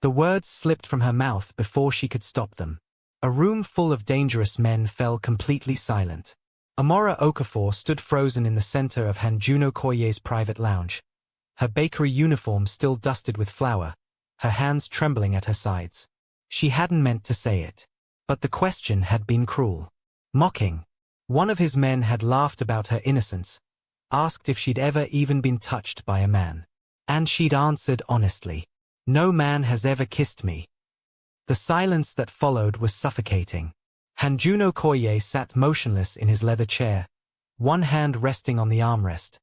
The words slipped from her mouth before she could stop them. A room full of dangerous men fell completely silent. Amora Okafor stood frozen in the center of Hanjuno Koye's private lounge, her bakery uniform still dusted with flour, her hands trembling at her sides. She hadn't meant to say it. But the question had been cruel. Mocking. One of his men had laughed about her innocence, asked if she'd ever even been touched by a man. And she'd answered honestly, "No man has ever kissed me." The silence that followed was suffocating. Hanjuno Koye sat motionless in his leather chair, one hand resting on the armrest,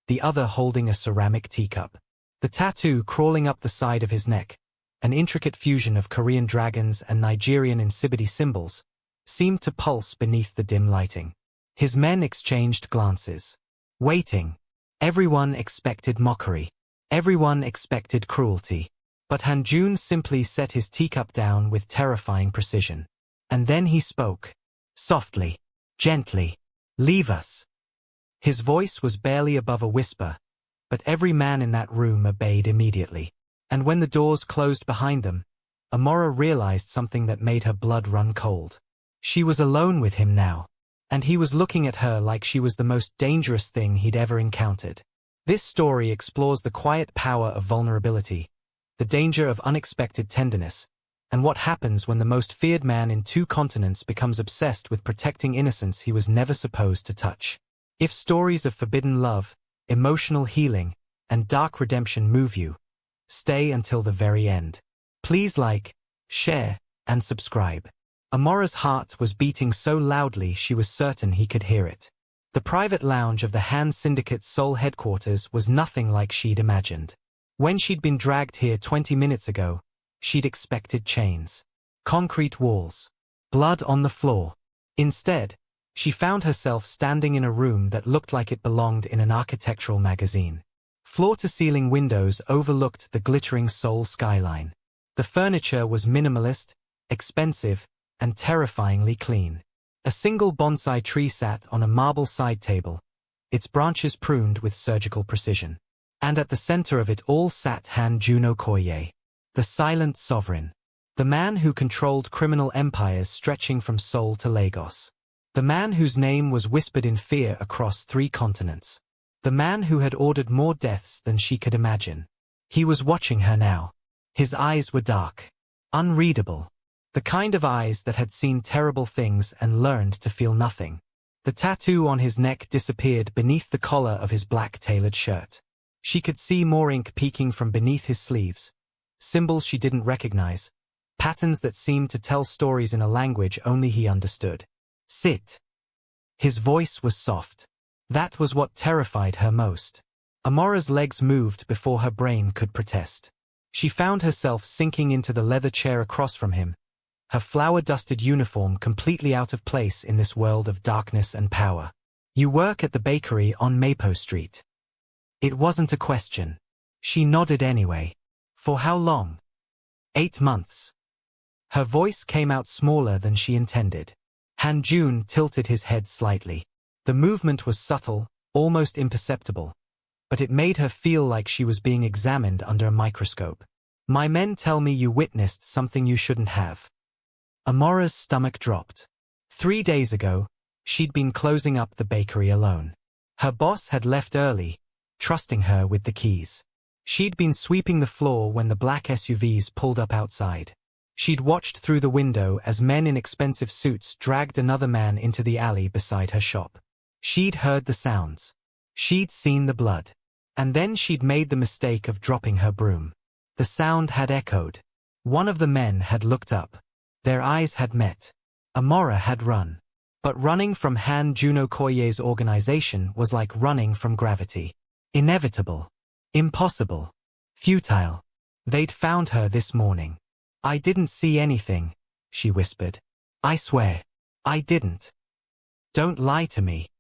the other holding a ceramic teacup. The tattoo crawling up the side of his neck, an intricate fusion of Korean dragons and Nigerian Nsibidi symbols, seemed to pulse beneath the dim lighting. His men exchanged glances. Waiting. Everyone expected mockery. Everyone expected cruelty. But Hanjun simply set his teacup down with terrifying precision. And then he spoke. Softly. Gently. "Leave us." His voice was barely above a whisper, but every man in that room obeyed immediately. And when the doors closed behind them, Amora realized something that made her blood run cold. She was alone with him now, and he was looking at her like she was the most dangerous thing he'd ever encountered. This story explores the quiet power of vulnerability, the danger of unexpected tenderness, and what happens when the most feared man in 2 continents becomes obsessed with protecting innocence he was never supposed to touch. If stories of forbidden love, emotional healing, and dark redemption move you, stay until the very end. Please like, share, and subscribe. Amora's heart was beating so loudly she was certain he could hear it. The private lounge of the Han Syndicate's Seoul headquarters was nothing like she'd imagined. When she'd been dragged here 20 minutes ago, she'd expected chains, concrete walls, blood on the floor. Instead, she found herself standing in a room that looked like it belonged in an architectural magazine. Floor-to-ceiling windows overlooked the glittering Seoul skyline. The furniture was minimalist, expensive, and terrifyingly clean. A single bonsai tree sat on a marble side table, its branches pruned with surgical precision. And at the center of it all sat Hanjuno Koye, the silent sovereign, the man who controlled criminal empires stretching from Seoul to Lagos. The man whose name was whispered in fear across 3 continents. The man who had ordered more deaths than she could imagine. He was watching her now. His eyes were dark, unreadable, the kind of eyes that had seen terrible things and learned to feel nothing. The tattoo on his neck disappeared beneath the collar of his black tailored shirt. She could see more ink peeking from beneath his sleeves, symbols she didn't recognize, patterns that seemed to tell stories in a language only he understood. "Sit." His voice was soft. That was what terrified her most. Amora's legs moved before her brain could protest. She found herself sinking into the leather chair across from him, her flour-dusted uniform completely out of place in this world of darkness and power. "You work at the bakery on Mapo Street." It wasn't a question. She nodded anyway. "For how long?" 8 months. Her voice came out smaller than she intended. Hanjun tilted his head slightly. The movement was subtle, almost imperceptible, but it made her feel like she was being examined under a microscope. "My men tell me you witnessed something you shouldn't have." Amora's stomach dropped. 3 days ago, she'd been closing up the bakery alone. Her boss had left early, trusting her with the keys. She'd been sweeping the floor when the black SUVs pulled up outside. She'd watched through the window as men in expensive suits dragged another man into the alley beside her shop. She'd heard the sounds. She'd seen the blood. And then she'd made the mistake of dropping her broom. The sound had echoed. One of the men had looked up. Their eyes had met. Amora had run. But running from Hanjuno Koye's organization was like running from gravity. Inevitable. Impossible. Futile. They'd found her this morning. "I didn't see anything," she whispered. "I swear. I didn't. Don't lie to me."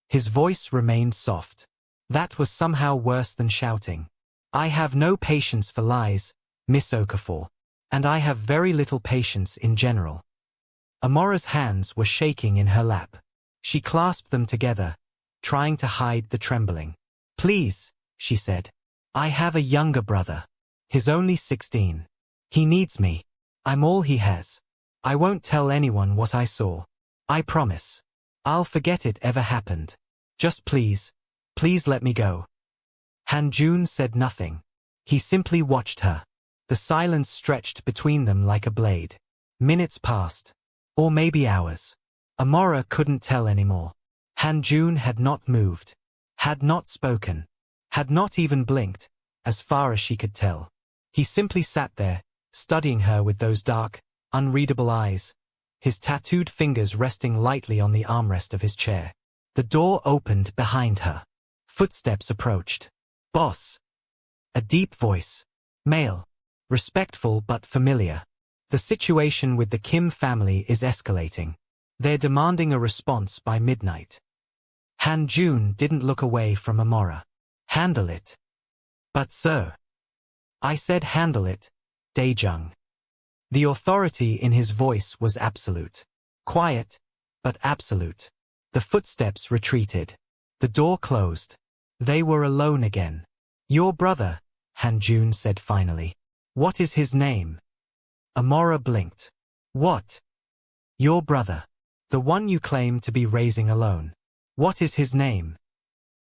His voice remained soft. That was somehow worse than shouting. "I have no patience for lies, Miss Okafor. And I have very little patience in general." Amora's hands were shaking in her lap. She clasped them together, trying to hide the trembling. "Please," she said. "I have a younger brother. He's only 16. He needs me. I'm all he has. I won't tell anyone what I saw. I promise. I'll forget it ever happened. Just please let me go. Han-jun said nothing. He simply watched her. The silence stretched between them like a blade. Minutes passed. Or maybe hours. Amora couldn't tell anymore. Han-jun had not moved. Had not spoken. Had not even blinked, as far as she could tell. He simply sat there, studying her with those dark, unreadable eyes, his tattooed fingers resting lightly on the armrest of his chair. The door opened behind her. Footsteps approached. Boss. A deep voice. Male. Respectful but familiar. The situation with the Kim family is escalating. They're demanding a response by midnight. Han-jun didn't look away from Amora. Handle it. But sir. I said handle it, Dae-jung. The authority in his voice was absolute. Quiet, but absolute. The footsteps retreated. The door closed. They were alone again. Your brother, Han-jun said finally. What is his name? Amora blinked. What? Your brother. The one you claim to be raising alone. What is his name?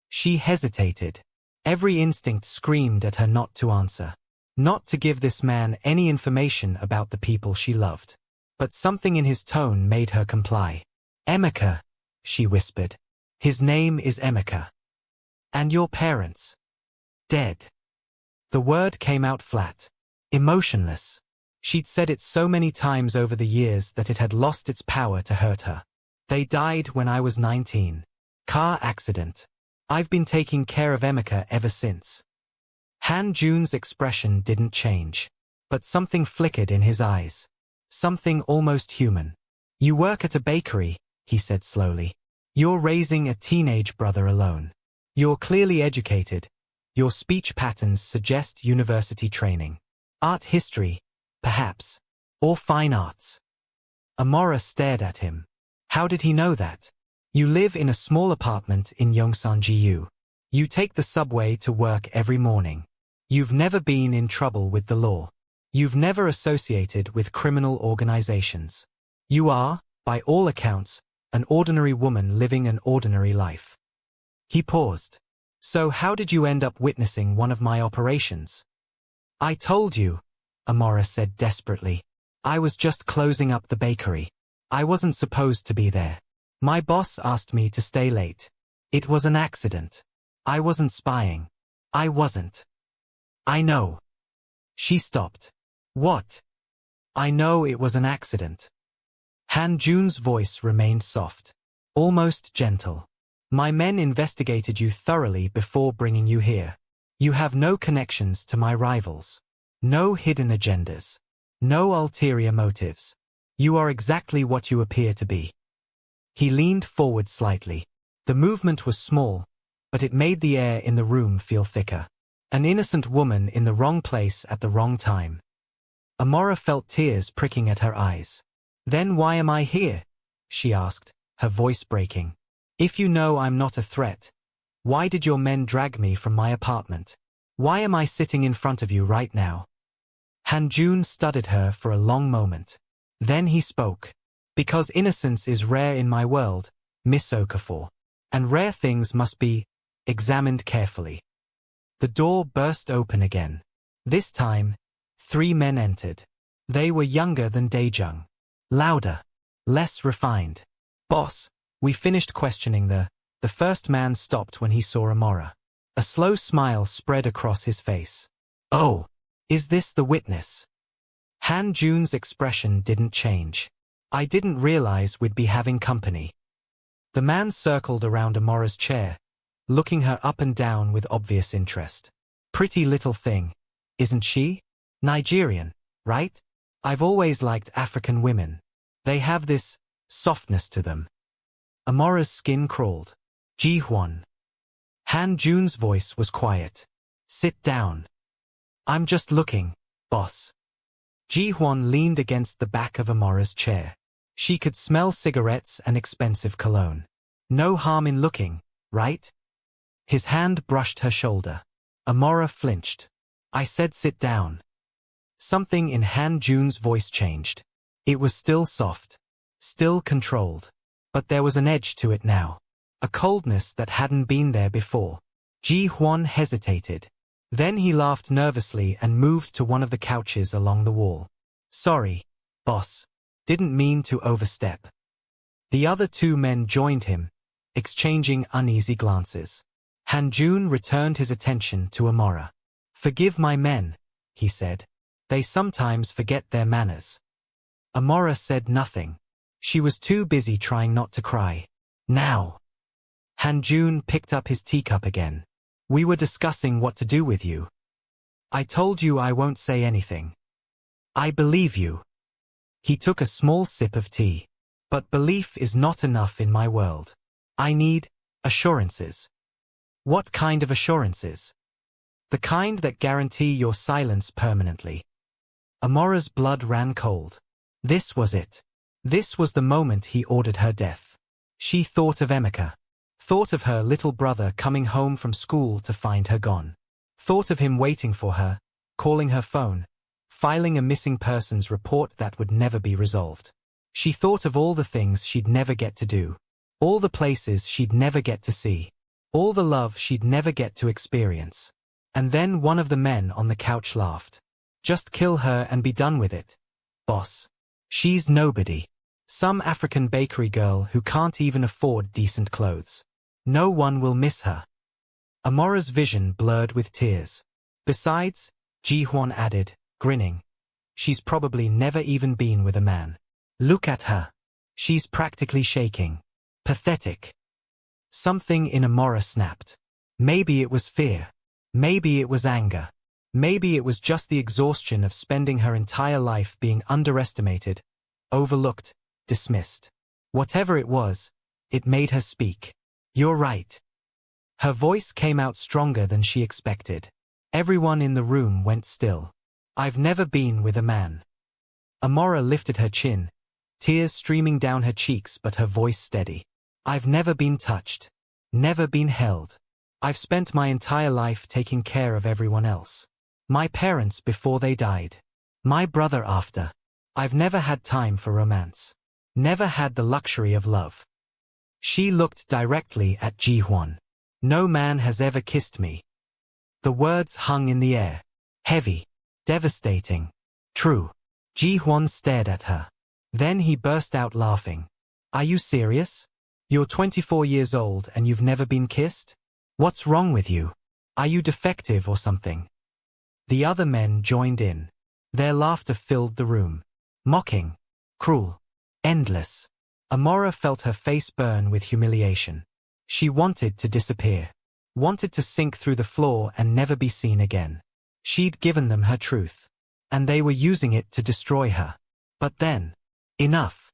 She hesitated. Every instinct screamed at her not to answer. Not to give this man any information about the people she loved. But something in his tone made her comply. Emeka, she whispered. His name is Emeka. And your parents? Dead. The word came out flat. Emotionless. She'd said it so many times over the years that it had lost its power to hurt her. They died when I was 19. Car accident. I've been taking care of Emeka ever since. Han-jun's expression didn't change. But something flickered in his eyes. Something almost human. You work at a bakery, he said slowly. You're raising a teenage brother alone. You're clearly educated. Your speech patterns suggest university training. Art history, perhaps. Or fine arts. Amora stared at him. How did he know that? You live in a small apartment in Yongsan-gu. You take the subway to work every morning. You've never been in trouble with the law. You've never associated with criminal organizations. You are, by all accounts, an ordinary woman living an ordinary life. He paused. So how did you end up witnessing one of my operations? I told you, Amora said desperately. I was just closing up the bakery. I wasn't supposed to be there. My boss asked me to stay late. It was an accident. I wasn't spying. I wasn't. I know. She stopped. What? I know it was an accident. Han-jun's voice remained soft. Almost gentle. My men investigated you thoroughly before bringing you here. You have no connections to my rivals. No hidden agendas. No ulterior motives. You are exactly what you appear to be. He leaned forward slightly. The movement was small, but it made the air in the room feel thicker. An innocent woman in the wrong place at the wrong time. Amora felt tears pricking at her eyes. Then why am I here? She asked, her voice breaking. If you know I'm not a threat, why did your men drag me from my apartment? Why am I sitting in front of you right now? Han-jun studied her for a long moment. Then he spoke. Because innocence is rare in my world, Miss Okafor. And rare things must be examined carefully. The door burst open again. This time, 3 men entered. They were younger than Dae-jung. Louder. Less refined. Boss, we finished questioning the first man stopped when he saw Amora. A slow smile spread across his face. Oh, is this the witness? Han-jun's expression didn't change. I didn't realize we'd be having company. The man circled around Amora's chair, looking her up and down with obvious interest. Pretty little thing, isn't she? Nigerian, right? I've always liked African women. They have this softness to them. Amora's skin crawled. Ji-hwan. Han-jun's voice was quiet. Sit down. I'm just looking, boss. Ji-hwan leaned against the back of Amora's chair. She could smell cigarettes and expensive cologne. No harm in looking, right? His hand brushed her shoulder. Amora flinched. I said sit down. Something in Han Jun's voice changed. It was still soft, still controlled, but there was an edge to it now. A coldness that hadn't been there before. Ji Hwan hesitated. Then he laughed nervously and moved to one of the couches along the wall. Sorry, boss. Didn't mean to overstep. The other two men joined him, exchanging uneasy glances. Han Jun returned his attention to Amora. Forgive my men, he said. They sometimes forget their manners. Amora said nothing. She was too busy trying not to cry. Now. Han Jun picked up his teacup again. We were discussing what to do with you. I told you I won't say anything. I believe you. He took a small sip of tea. But belief is not enough in my world. I need assurances. What kind of assurances? The kind that guarantee your silence permanently. Amora's blood ran cold. This was it. This was the moment he ordered her death. She thought of Emeka. Thought of her little brother coming home from school to find her gone. Thought of him waiting for her, calling her phone, filing a missing persons report that would never be resolved. She thought of all the things she'd never get to do. All the places she'd never get to see. All the love she'd never get to experience. And then one of the men on the couch laughed. Just kill her and be done with it, boss. She's nobody. Some African bakery girl who can't even afford decent clothes. No one will miss her. Amora's vision blurred with tears. Besides, Ji Hwan added, grinning, she's probably never even been with a man. Look at her. She's practically shaking. Pathetic. Something in Amora snapped. Maybe it was fear. Maybe it was anger. Maybe it was just the exhaustion of spending her entire life being underestimated, overlooked, dismissed. Whatever it was, it made her speak. You're right. Her voice came out stronger than she expected. Everyone in the room went still. I've never been with a man. Amora lifted her chin, tears streaming down her cheeks but her voice steady. I've never been touched. Never been held. I've spent my entire life taking care of everyone else. My parents before they died. My brother after. I've never had time for romance. Never had the luxury of love. She looked directly at Ji Hwan. No man has ever kissed me. The words hung in the air. Heavy. Devastating. True. Ji Hwan stared at her. Then he burst out laughing. Are you serious? You're 24 years old and you've never been kissed? What's wrong with you? Are you defective or something? The other men joined in. Their laughter filled the room. Mocking. Cruel. Endless. Amora felt her face burn with humiliation. She wanted to disappear. Wanted to sink through the floor and never be seen again. She'd given them her truth. And they were using it to destroy her. But then. Enough.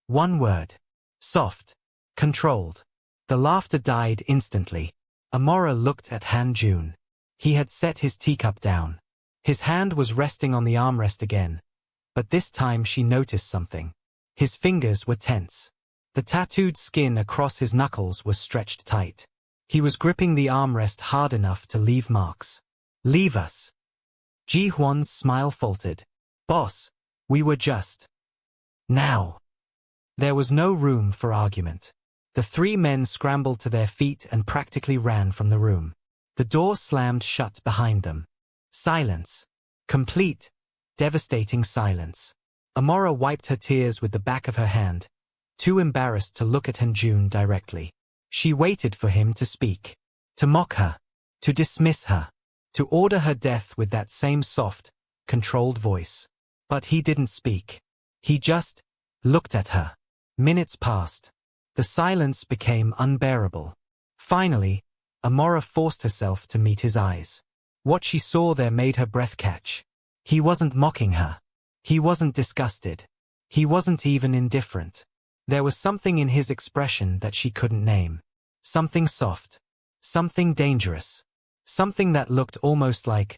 One word. Soft. Controlled. The laughter died instantly. Amora looked at Han Jun. He had set his teacup down. His hand was resting on the armrest again. But this time she noticed something. His fingers were tense. The tattooed skin across his knuckles was stretched tight. He was gripping the armrest hard enough to leave marks. Leave us. Ji Hwan's smile faltered. Boss, we were just. Now. There was no room for argument. The three men scrambled to their feet and practically ran from the room. The door slammed shut behind them. Silence. Complete, devastating silence. Amora wiped her tears with the back of her hand, too embarrassed to look at Han Jun directly. She waited for him to speak, to mock her, to dismiss her, to order her death with that same soft, controlled voice. But he didn't speak. He just looked at her. Minutes passed. The silence became unbearable. Finally, Amora forced herself to meet his eyes. What she saw there made her breath catch. He wasn't mocking her. He wasn't disgusted. He wasn't even indifferent. There was something in his expression that she couldn't name. Something soft. Something dangerous. Something that looked almost like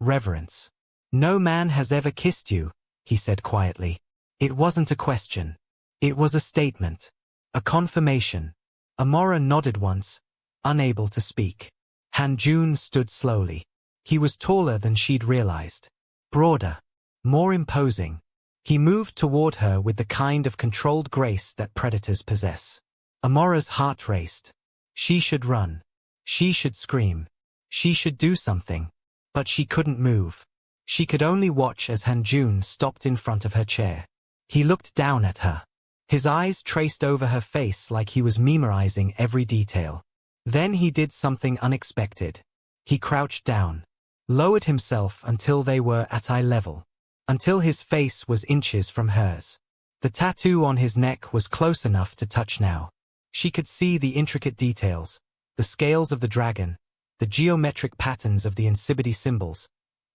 reverence. No man has ever kissed you, he said quietly. It wasn't a question. It was a statement. A confirmation. Amora nodded once, unable to speak. Han Jun stood slowly. He was taller than she'd realized. broader, more imposing. He moved toward her with the kind of controlled grace that predators possess. Amora's heart raced. She should run. She should scream. She should do something. But she couldn't move. She could only watch as Hanjun stopped in front of her chair. He looked down at her. His eyes traced over her face like he was memorizing every detail. Then he did something unexpected. He crouched down, lowered himself until they were at eye level, until his face was inches from hers. The tattoo on his neck was close enough to touch now. She could see the intricate details, the scales of the dragon, the geometric patterns of the incibity symbols,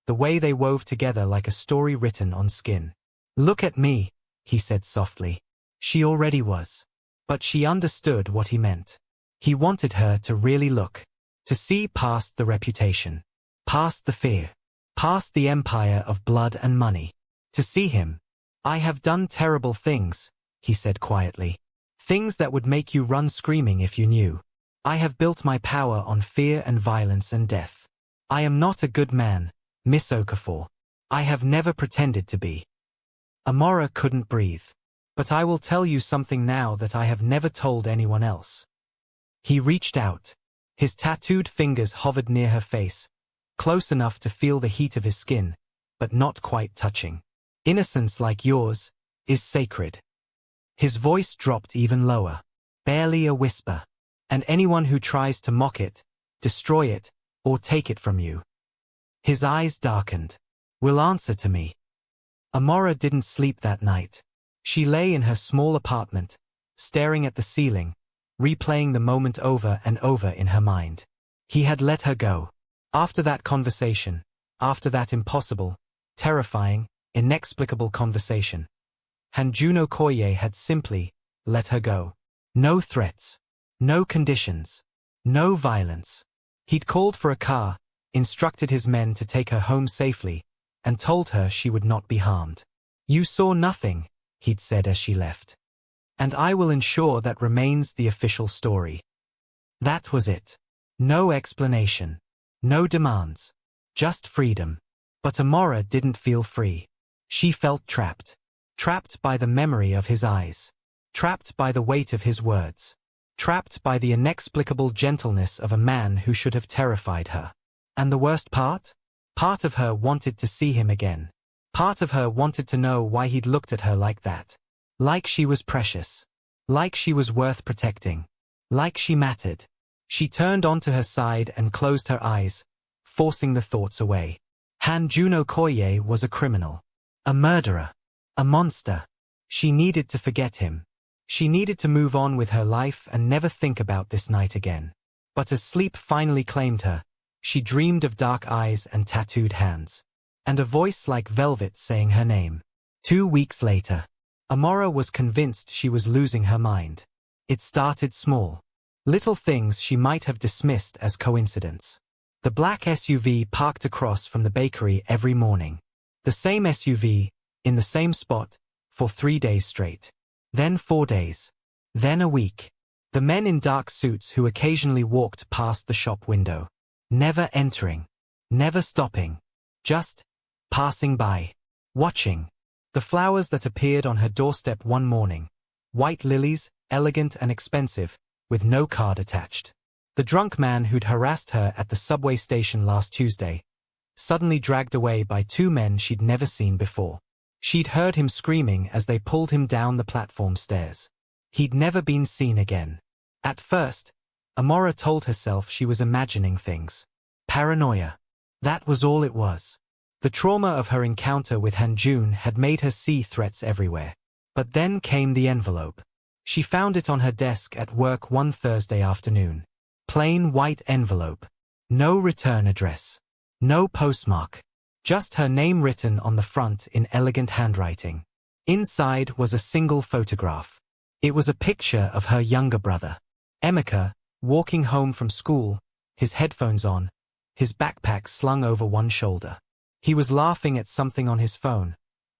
the way they wove together like a story written on skin. "Look at me," he said softly. She already was. But she understood what he meant. He wanted her to really look, to see past the reputation, past the fear, past the empire of blood and money, to see him. "I have done terrible things," he said quietly. "Things that would make you run screaming if you knew. I have built my power on fear and violence and death. I am not a good man, Miss Okafor. I have never pretended to be." Amora couldn't breathe. "But I will tell you something now that I have never told anyone else." He reached out. His tattooed fingers hovered near her face, close enough to feel the heat of his skin, but not quite touching. "Innocence like yours is sacred." His voice dropped even lower, barely a whisper. "And anyone who tries to mock it, destroy it, or take it from you." His eyes darkened. "Will answer to me." Amora didn't sleep that night. She lay in her small apartment, staring at the ceiling, replaying the moment over and over in her mind. He had let her go. After that conversation, after that impossible, terrifying, inexplicable conversation, Hanjun Okoye had simply let her go. No threats. No conditions. No violence. He'd called for a car, instructed his men to take her home safely, and told her she would not be harmed. "You saw nothing," he'd said as she left. "And I will ensure that remains the official story." That was it. No explanation. No demands. Just freedom. But Amora didn't feel free. She felt trapped. Trapped by the memory of his eyes. Trapped by the weight of his words. Trapped by the inexplicable gentleness of a man who should have terrified her. And the worst part? Part of her wanted to see him again. Part of her wanted to know why he'd looked at her like that. Like she was precious. Like she was worth protecting. Like she mattered. She turned onto her side and closed her eyes, forcing the thoughts away. Hanjun Okoye was a criminal. A murderer. A monster. She needed to forget him. She needed to move on with her life and never think about this night again. But as sleep finally claimed her, she dreamed of dark eyes and tattooed hands. And a voice like velvet saying her name. 2 weeks later, Amora was convinced she was losing her mind. It started small. Little things she might have dismissed as coincidence. The black SUV parked across from the bakery every morning. The same SUV, in the same spot, for 3 days straight. Then 4 days. Then a week. The men in dark suits who occasionally walked past the shop window. Never entering. Never stopping. Just passing by. Watching. The flowers that appeared on her doorstep one morning. White lilies, elegant and expensive, with no card attached. The drunk man who'd harassed her at the subway station last Tuesday, suddenly dragged away by 2 men she'd never seen before. She'd heard him screaming as they pulled him down the platform stairs. He'd never been seen again. At first, Amora told herself she was imagining things. Paranoia. That was all it was. The trauma of her encounter with Hanjun had made her see threats everywhere. But then came the envelope. She found it on her desk at work one Thursday afternoon. Plain white envelope. No return address. No postmark. Just her name written on the front in elegant handwriting. Inside was a single photograph. It was a picture of her younger brother, Emeka, walking home from school, his headphones on, his backpack slung over one shoulder. He was laughing at something on his phone,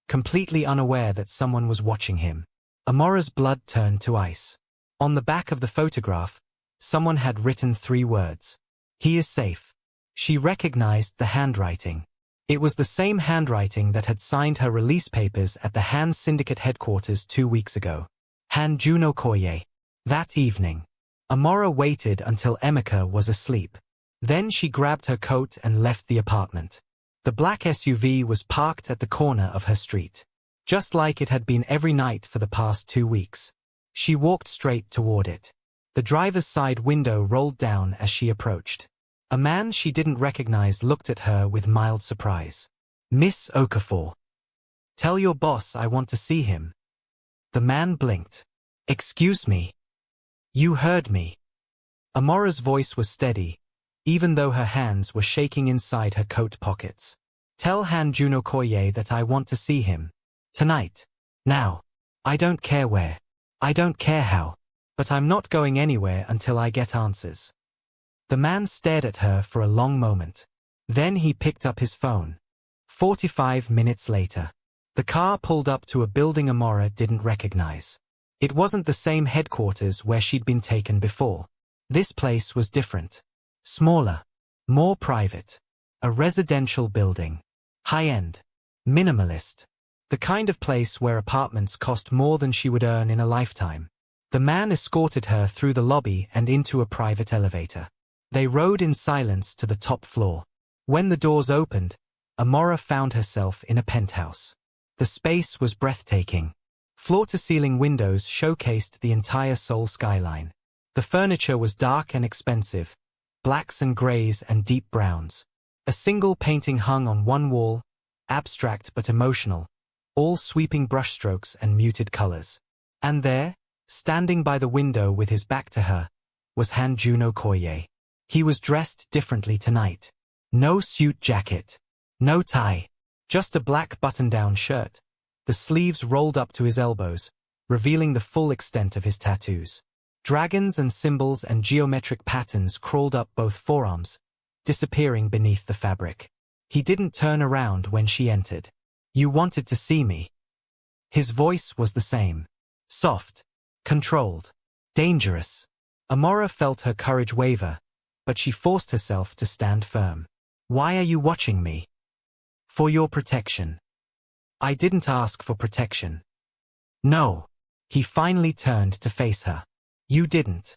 completely unaware that someone was watching him. Amora's blood turned to ice. On the back of the photograph, someone had written 3 words. "He is safe." She recognized the handwriting. It was the same handwriting that had signed her release papers at the Han Syndicate headquarters 2 weeks ago. Han Juno Koye. That evening, Amora waited until Emeka was asleep. Then she grabbed her coat and left the apartment. The black SUV was parked at the corner of her street, just like it had been every night for the past 2 weeks. She walked straight toward it. The driver's side window rolled down as she approached. A man she didn't recognize looked at her with mild surprise. "Miss Okafor. Tell your boss I want to see him." The man blinked. "Excuse me." "You heard me." Amora's voice was steady, even though her hands were shaking inside her coat pockets. "Tell Han Juno Koye that I want to see him. Tonight. Now. I don't care where. I don't care how. But I'm not going anywhere until I get answers." The man stared at her for a long moment. Then he picked up his phone. 45 minutes later, the car pulled up to a building Amora didn't recognize. It wasn't the same headquarters where she'd been taken before. This place was different. Smaller. More private. A residential building. High-end. Minimalist. The kind of place where apartments cost more than she would earn in a lifetime. The man escorted her through the lobby and into a private elevator. They rode in silence to the top floor. When the doors opened, Amora found herself in a penthouse. The space was breathtaking. Floor-to-ceiling windows showcased the entire Seoul skyline. The furniture was dark and expensive, blacks and grays and deep browns. A single painting hung on one wall, abstract but emotional, all sweeping brushstrokes and muted colors. And there, standing by the window with his back to her, was Han Juno Koye. He was dressed differently tonight. No suit jacket. No tie. Just a black button-down shirt. The sleeves rolled up to his elbows, revealing the full extent of his tattoos. Dragons and symbols and geometric patterns crawled up both forearms, disappearing beneath the fabric. He didn't turn around when she entered. "You wanted to see me." His voice was the same. Soft. Controlled. Dangerous. Amora felt her courage waver, but she forced herself to stand firm. "Why are you watching me?" "For your protection." "I didn't ask for protection." "No." He finally turned to face her. "You didn't."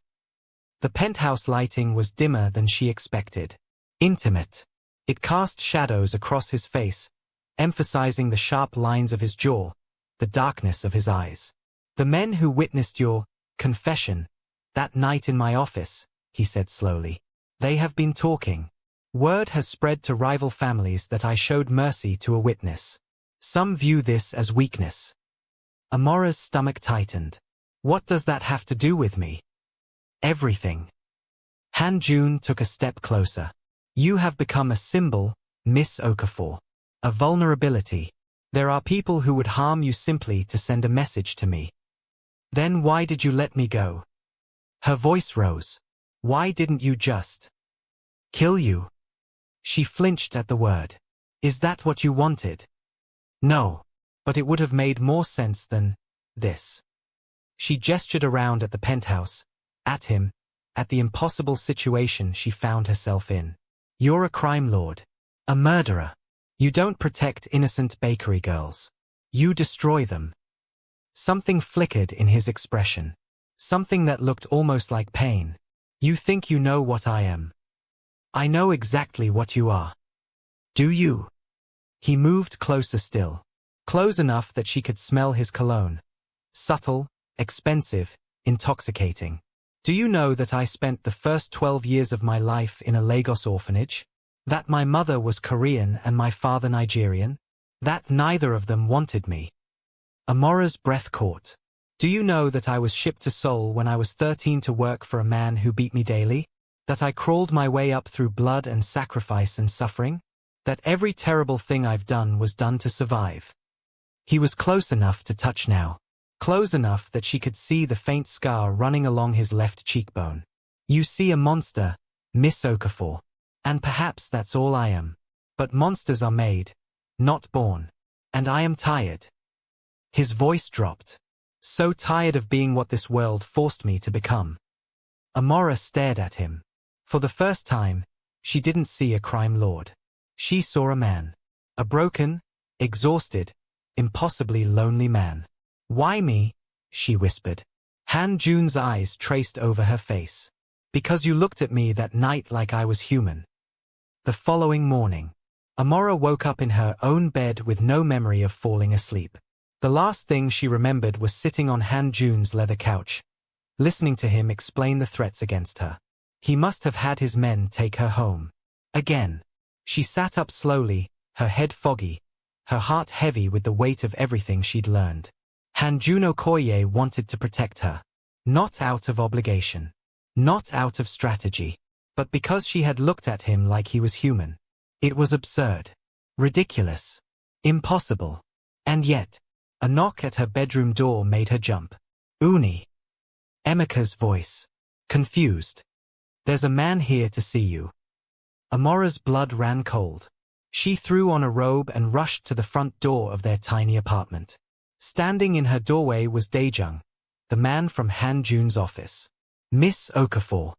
The penthouse lighting was dimmer than she expected. Intimate. It cast shadows across his face, emphasizing the sharp lines of his jaw, the darkness of his eyes. "The men who witnessed your confession that night in my office," he said slowly. "They have been talking. Word has spread to rival families that I showed mercy to a witness. Some view this as weakness." Amora's stomach tightened. "What does that have to do with me?" "Everything." Han Jun took a step closer. "You have become a symbol, Miss Okafor. A vulnerability. There are people who would harm you simply to send a message to me. Then why did you let me go?" Her voice rose. "Why didn't you just kill you?" She flinched at the word. "Is that what you wanted?" "No. But it would have made more sense than this." She gestured around at the penthouse, at him, at the impossible situation she found herself in. "You're a crime lord. A murderer. You don't protect innocent bakery girls. You destroy them." Something flickered in his expression. Something that looked almost like pain. "You think you know what I am. I know exactly what you are. Do you?" He moved closer still. Close enough that she could smell his cologne. Subtle, expensive, intoxicating. "Do you know that I spent the first 12 years of my life in a Lagos orphanage? That my mother was Korean and my father Nigerian? That neither of them wanted me?" Amora's breath caught. "Do you know that I was shipped to Seoul when I was 13 to work for a man who beat me daily? That I crawled my way up through blood and sacrifice and suffering? That every terrible thing I've done was done to survive?" He was close enough to touch now. Close enough that she could see the faint scar running along his left cheekbone. "You see a monster, Miss Okafor. And perhaps that's all I am. But monsters are made, not born. And I am tired." His voice dropped. "So tired of being what this world forced me to become." Amora stared at him. For the first time, she didn't see a crime lord. She saw a man. A broken, exhausted, impossibly lonely man. Why me? She whispered. Han Jun's eyes traced over her face. Because you looked at me that night like I was human. The following morning, Amora woke up in her own bed with no memory of falling asleep. The last thing she remembered was sitting on Han Jun's leather couch, listening to him explain the threats against her. He must have had his men take her home. Again. She sat up slowly, her head foggy, her heart heavy with the weight of everything she'd learned. Han Jun Okoye wanted to protect her. Not out of obligation. Not out of strategy. But because she had looked at him like he was human. It was absurd. Ridiculous. Impossible. And yet, a knock at her bedroom door made her jump. Uni. Emeka's voice. Confused. There's a man here to see you. Amora's blood ran cold. She threw on a robe and rushed to the front door of their tiny apartment. Standing in her doorway was Daejung, the man from Han Jun's office. Miss Okafor.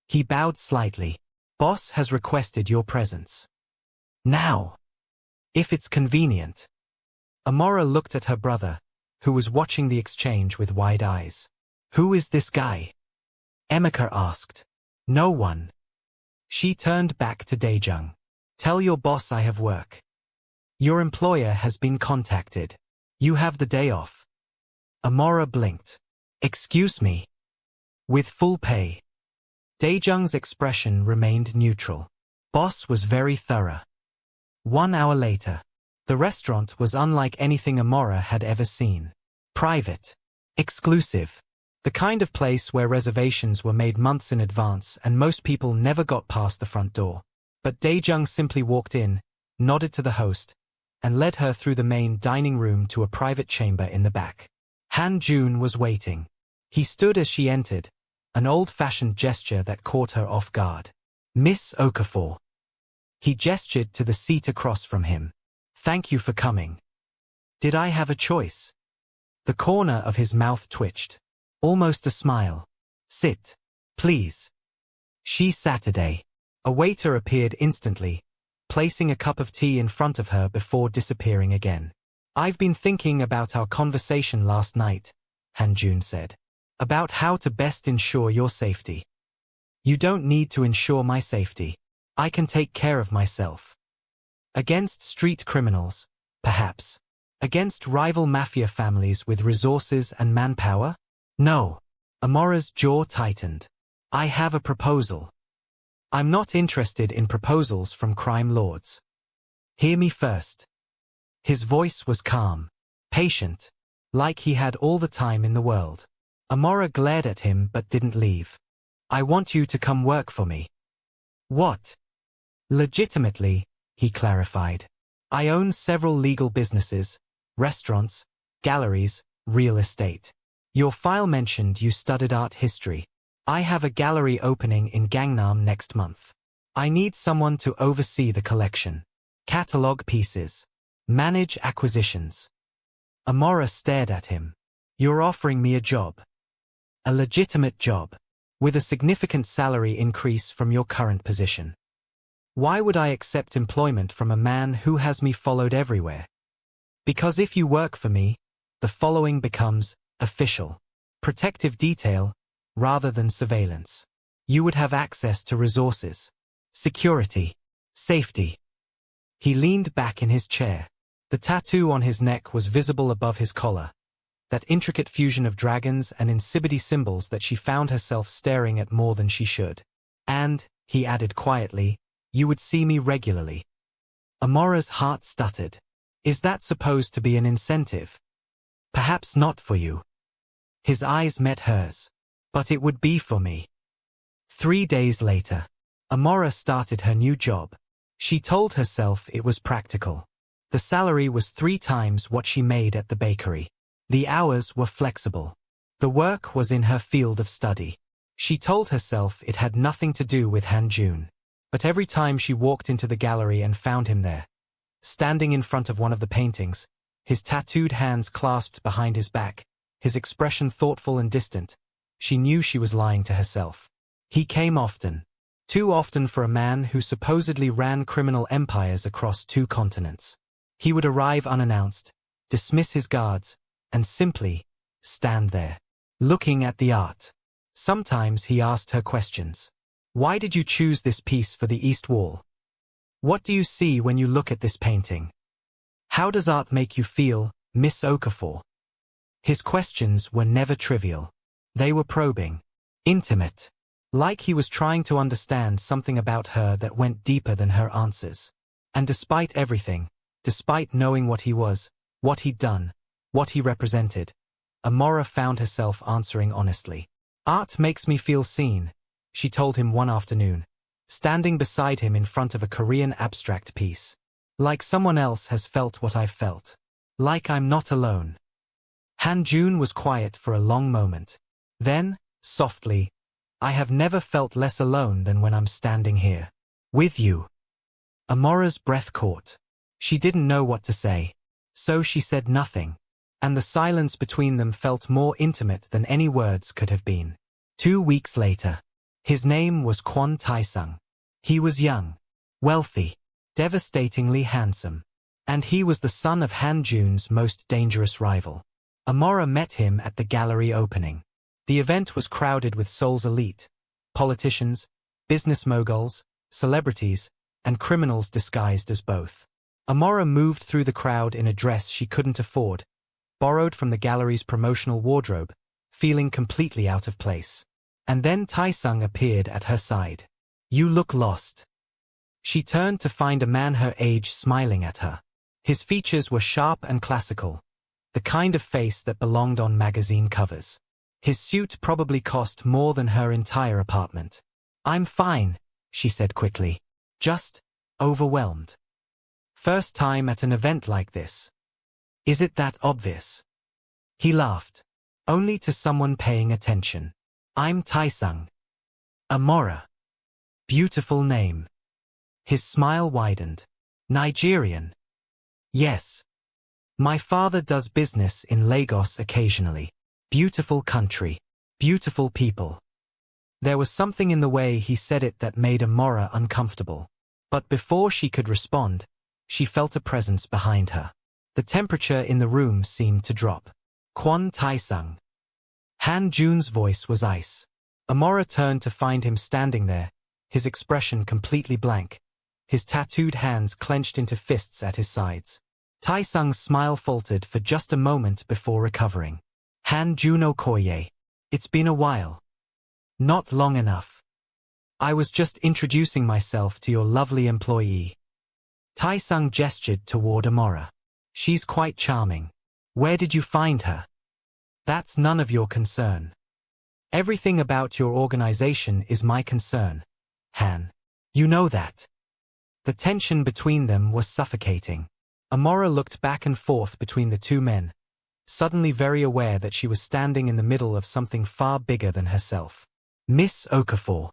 He bowed slightly. Boss has requested your presence. Now. If it's convenient. Amora looked at her brother, who was watching the exchange with wide eyes. Who is this guy? Emeka asked. No one. She turned back to Daejung. Tell your boss I have work. Your employer has been contacted. You have the day off. Amora blinked. Excuse me. With full pay. Daejung's expression remained neutral. Boss was very thorough. 1 hour later. The restaurant was unlike anything Amora had ever seen. Private. Exclusive. The kind of place where reservations were made months in advance and most people never got past the front door. But Daejung simply walked in, nodded to the host, and led her through the main dining room to a private chamber in the back. Han Jun was waiting. He stood as she entered, an old-fashioned gesture that caught her off guard. Miss Okafor. He gestured to the seat across from him. Thank you for coming. Did I have a choice? The corner of his mouth twitched. Almost a smile. Sit. Please. She Saturday. A waiter appeared instantly, placing a cup of tea in front of her before disappearing again. I've been thinking about our conversation last night, Han Jun said. About how to best ensure your safety. You don't need to ensure my safety. I can take care of myself. Against street criminals, perhaps. Against rival mafia families with resources and manpower? No. Amora's jaw tightened. I have a proposal. I'm not interested in proposals from crime lords. Hear me first. His voice was calm, patient, like he had all the time in the world. Amora glared at him but didn't leave. I want you to come work for me. What? Legitimately, he clarified. I own several legal businesses, restaurants, galleries, real estate. Your file mentioned you studied art history. I have a gallery opening in Gangnam next month. I need someone to oversee the collection. Catalog pieces. Manage acquisitions. Amora stared at him. You're offering me a job. A legitimate job. With a significant salary increase from your current position. Why would I accept employment from a man who has me followed everywhere? Because if you work for me, the following becomes official. Protective detail, rather than surveillance. You would have access to resources. Security. Safety. He leaned back in his chair. The tattoo on his neck was visible above his collar. That intricate fusion of dragons and insibity symbols that she found herself staring at more than she should. And, he added quietly, you would see me regularly. Amora's heart stuttered. Is that supposed to be an incentive? Perhaps not for you. His eyes met hers. But it would be for me. 3 days later, Amora started her new job. She told herself it was practical. The salary was 3 times what she made at the bakery. The hours were flexible. The work was in her field of study. She told herself it had nothing to do with Han Jun. But every time she walked into the gallery and found him there, standing in front of one of the paintings, his tattooed hands clasped behind his back, his expression thoughtful and distant, she knew she was lying to herself. He came often. Too often for a man who supposedly ran criminal empires across 2 continents. He would arrive unannounced, dismiss his guards, and simply stand there, looking at the art. Sometimes he asked her questions. Why did you choose this piece for the East Wall? What do you see when you look at this painting? How does art make you feel, Miss Okafor? His questions were never trivial. They were probing, intimate, like he was trying to understand something about her that went deeper than her answers. And despite everything, despite knowing what he was, what he'd done, what he represented, Amora found herself answering honestly. Art makes me feel seen, she told him one afternoon, standing beside him in front of a Korean abstract piece. Like someone else has felt what I've felt. Like I'm not alone. Han-jun was quiet for a long moment. Then, softly, I have never felt less alone than when I'm standing here. With you. Amora's breath caught. She didn't know what to say. So she said nothing. And the silence between them felt more intimate than any words could have been. 2 weeks later. His name was Kwon Tae-sung. He was young, wealthy, devastatingly handsome. And he was the son of Han-jun's most dangerous rival. Amora met him at the gallery opening. The event was crowded with Seoul's elite, politicians, business moguls, celebrities, and criminals disguised as both. Amora moved through the crowd in a dress she couldn't afford, borrowed from the gallery's promotional wardrobe, feeling completely out of place. And then Tae-sung appeared at her side. You look lost. She turned to find a man her age smiling at her. His features were sharp and classical, the kind of face that belonged on magazine covers. His suit probably cost more than her entire apartment. I'm fine, she said quickly. Just overwhelmed. First time at an event like this. Is it that obvious? He laughed. Only to someone paying attention. I'm Tae-sung. Amora. Beautiful name. His smile widened. Nigerian. Yes. My father does business in Lagos occasionally. Beautiful country. Beautiful people. There was something in the way he said it that made Amora uncomfortable. But before she could respond, she felt a presence behind her. The temperature in the room seemed to drop. Kwon Tae-sung. Han-jun's voice was ice. Amora turned to find him standing there, his expression completely blank, his tattooed hands clenched into fists at his sides. Tae-sung's smile faltered for just a moment before recovering. Han-jun Okoye. It's been a while. Not long enough. I was just introducing myself to your lovely employee. Tae-sung gestured toward Amora. She's quite charming. Where did you find her? That's none of your concern. Everything about your organization is my concern, Han. You know that. The tension between them was suffocating. Amora looked back and forth between the 2 men, suddenly very aware that she was standing in the middle of something far bigger than herself. Miss Okafor.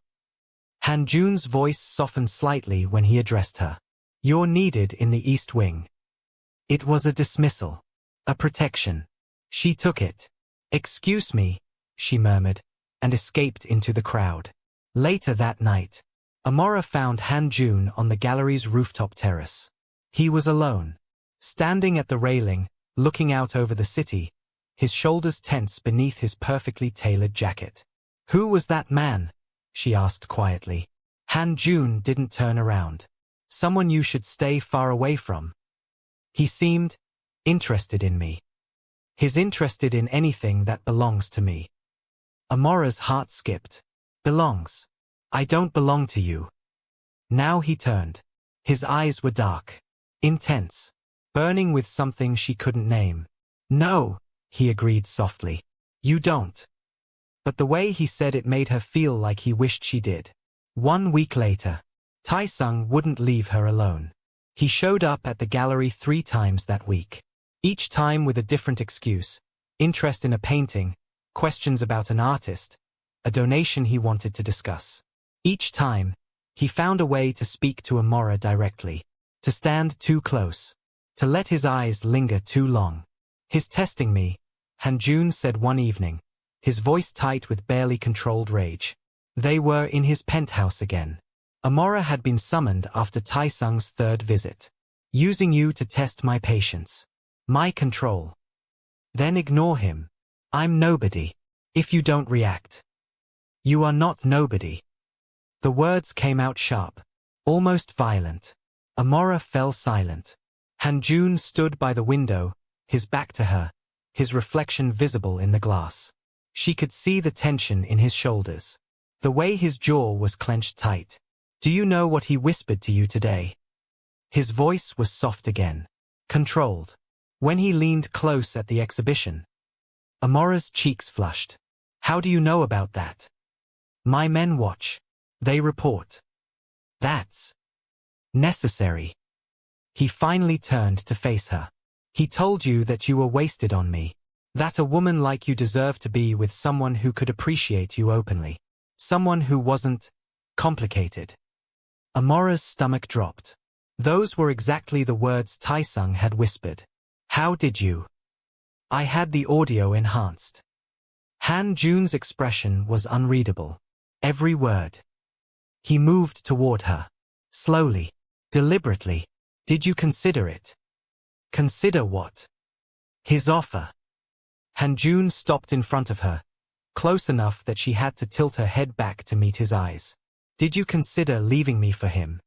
Han-jun's voice softened slightly when he addressed her. You're needed in the East Wing. It was a dismissal. A protection. She took it. Excuse me, she murmured, and escaped into the crowd. Later that night, Amora found Han-jun on the gallery's rooftop terrace. He was alone, standing at the railing, looking out over the city, his shoulders tense beneath his perfectly tailored jacket. Who was that man? She asked quietly. Han-jun didn't turn around. Someone you should stay far away from. He seemed interested in me. He's interested in anything that belongs to me. Amora's heart skipped. Belongs. I don't belong to you. Now he turned. His eyes were dark, intense, burning with something she couldn't name. No, he agreed softly. You don't. But the way he said it made her feel like he wished she did. 1 week later, Tae-sung wouldn't leave her alone. He showed up at the gallery 3 times that week. Each time with a different excuse, interest in a painting, questions about an artist, a donation he wanted to discuss. Each time, he found a way to speak to Amora directly, to stand too close, to let his eyes linger too long. He's testing me, Han-jun said one evening, his voice tight with barely controlled rage. They were in his penthouse again. Amora had been summoned after Taesung's third visit. Using you to test my patience. My control. Then ignore him. I'm nobody. If you don't react. You are not nobody. The words came out sharp. Almost violent. Amora fell silent. Han-jun stood by the window, his back to her, his reflection visible in the glass. She could see the tension in his shoulders. The way his jaw was clenched tight. Do you know what he whispered to you today? His voice was soft again. Controlled. When he leaned close at the exhibition. Amora's cheeks flushed. How do you know about that? My men watch. They report. That's necessary. He finally turned to face her. He told you that you were wasted on me. That a woman like you deserved to be with someone who could appreciate you openly. Someone who wasn't complicated. Amora's stomach dropped. Those were exactly the words Taesung had whispered. How did you? I had the audio enhanced. Han-jun's expression was unreadable. Every word. He moved toward her. Slowly. Deliberately. Did you consider it? Consider what? His offer. Han-jun stopped in front of her, close enough that she had to tilt her head back to meet his eyes. Did you consider leaving me for him?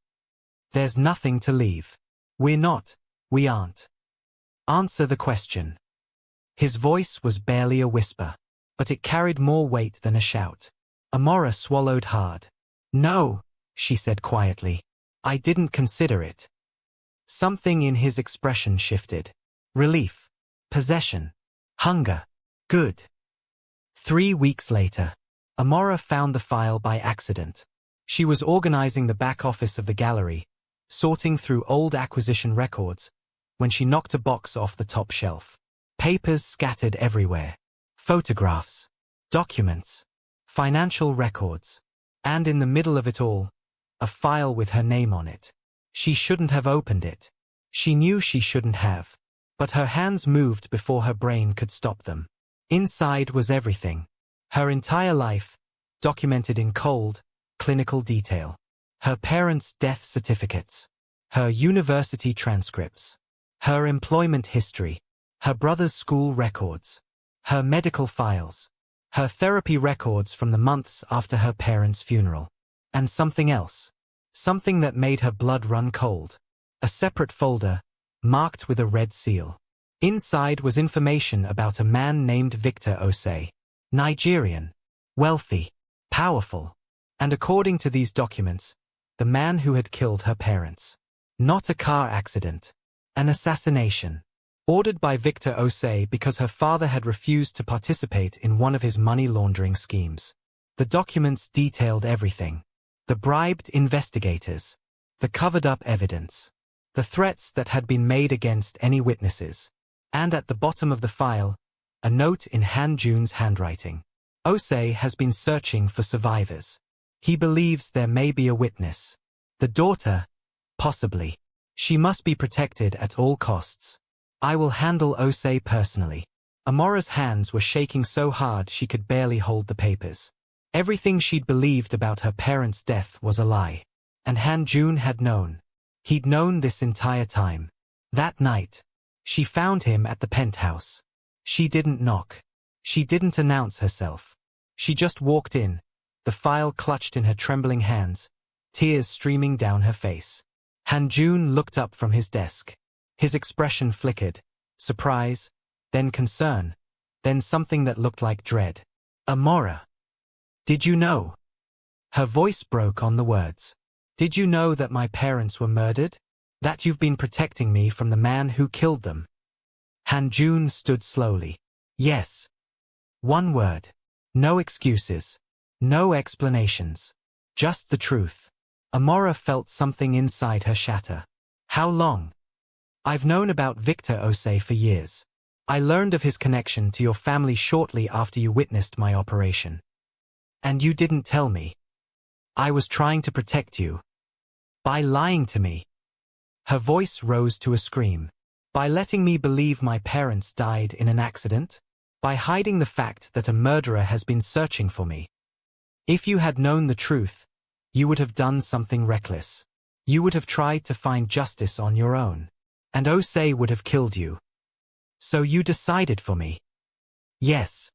There's nothing to leave. We aren't. Answer the question. His voice was barely a whisper, but it carried more weight than a shout. Amora swallowed hard. No, she said quietly. I didn't consider it. Something in his expression shifted. Relief. Possession. Hunger. Good. 3 weeks later, Amora found the file by accident. She was organizing the back office of the gallery, sorting through old acquisition records, when she knocked a box off the top shelf. Papers scattered everywhere. Photographs. Documents. Financial records. And in the middle of it all, a file with her name on it. She shouldn't have opened it. She knew she shouldn't have. But her hands moved before her brain could stop them. Inside was everything. Her entire life, documented in cold, clinical detail. Her parents' death certificates. Her university transcripts. Her employment history. Her brother's school records. Her medical files. Her therapy records from the months after her parents' funeral. And something else. Something that made her blood run cold. A separate folder, marked with a red seal. Inside was information about a man named Victor Osei. Nigerian. Wealthy. Powerful. And according to these documents, the man who had killed her parents. Not a car accident. An assassination. Ordered by Victor Osei because her father had refused to participate in one of his money laundering schemes. The documents detailed everything. The bribed investigators. The covered-up evidence. The threats that had been made against any witnesses. And at the bottom of the file, a note in Han-jun's handwriting. Osei has been searching for survivors. He believes there may be a witness. The daughter, possibly. She must be protected at all costs. I will handle Osei personally. Amora's hands were shaking so hard she could barely hold the papers. Everything she'd believed about her parents' death was a lie. And Han-jun had known. He'd known this entire time. That night, she found him at the penthouse. She didn't knock. She didn't announce herself. She just walked in, the file clutched in her trembling hands, tears streaming down her face. Han-jun looked up from his desk. His expression flickered, surprise, then concern, then something that looked like dread. Amora. Did you know? Her voice broke on the words. Did you know that my parents were murdered? That you've been protecting me from the man who killed them? Han-jun stood slowly. Yes. One word. No excuses. No explanations. Just the truth. Amora felt something inside her shatter. How long? I've known about Victor Osei for years. I learned of his connection to your family shortly after you witnessed my operation. And you didn't tell me. I was trying to protect you. By lying to me. Her voice rose to a scream. By letting me believe my parents died in an accident? By hiding the fact that a murderer has been searching for me? If you had known the truth, You would have done something reckless. You would have tried to find justice on your own. And Osei would have killed you. So you decided for me. Yes.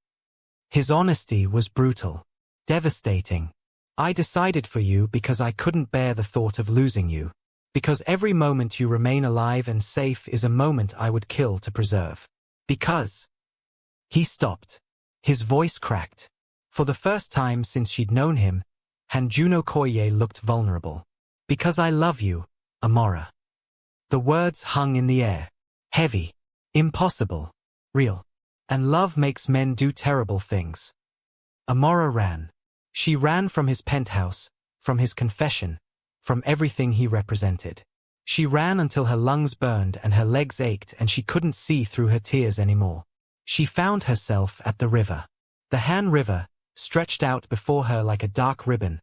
His honesty was brutal. Devastating. I decided for you because I couldn't bear the thought of losing you. Because every moment you remain alive and safe is a moment I would kill to preserve. Because. He stopped. His voice cracked. For the first time since she'd known him, Hanjuno Koye looked vulnerable. Because I love you, Amora. The words hung in the air. Heavy. Impossible. Real. And love makes men do terrible things. Amora ran. She ran from his penthouse, from his confession, from everything he represented. She ran until her lungs burned and her legs ached and she couldn't see through her tears anymore. She found herself at the river. The Han River, stretched out before her like a dark ribbon,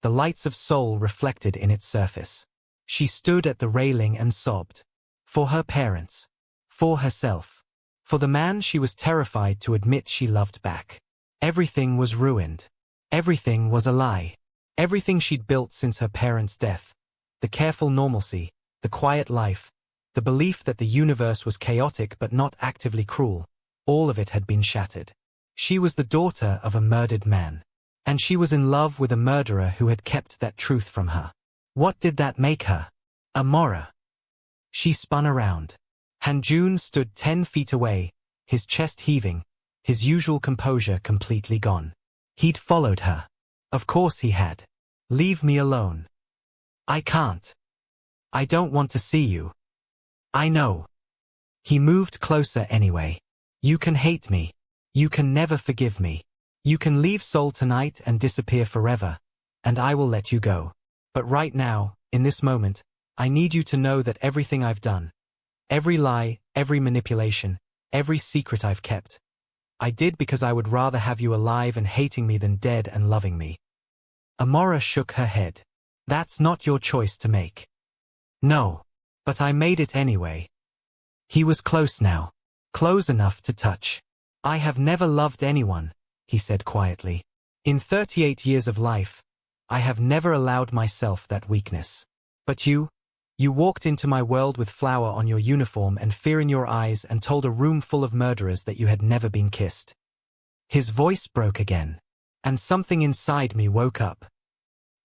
the lights of Seoul reflected in its surface. She stood at the railing and sobbed. For her parents. For herself. For the man she was terrified to admit she loved back. Everything was ruined. Everything was a lie. Everything she'd built since her parents' death. The careful normalcy, the quiet life, the belief that the universe was chaotic but not actively cruel, all of it had been shattered. She was the daughter of a murdered man. And she was in love with a murderer who had kept that truth from her. What did that make her? Amora. She spun around. Hanjun stood 10 feet away, his chest heaving, his usual composure completely gone. He'd followed her. Of course he had. Leave me alone. I can't. I don't want to see you. I know. He moved closer anyway. You can hate me. You can never forgive me. You can leave Seoul tonight and disappear forever, and I will let you go. But right now, in this moment, I need you to know that everything I've done, every lie, every manipulation, every secret I've kept, I did because I would rather have you alive and hating me than dead and loving me. Amora shook her head. That's not your choice to make. No. But I made it anyway. He was close now. Close enough to touch. I have never loved anyone, he said quietly. In 38 years of life, I have never allowed myself that weakness. But you walked into my world with flour on your uniform and fear in your eyes and told a room full of murderers that you had never been kissed. His voice broke again. And something inside me woke up.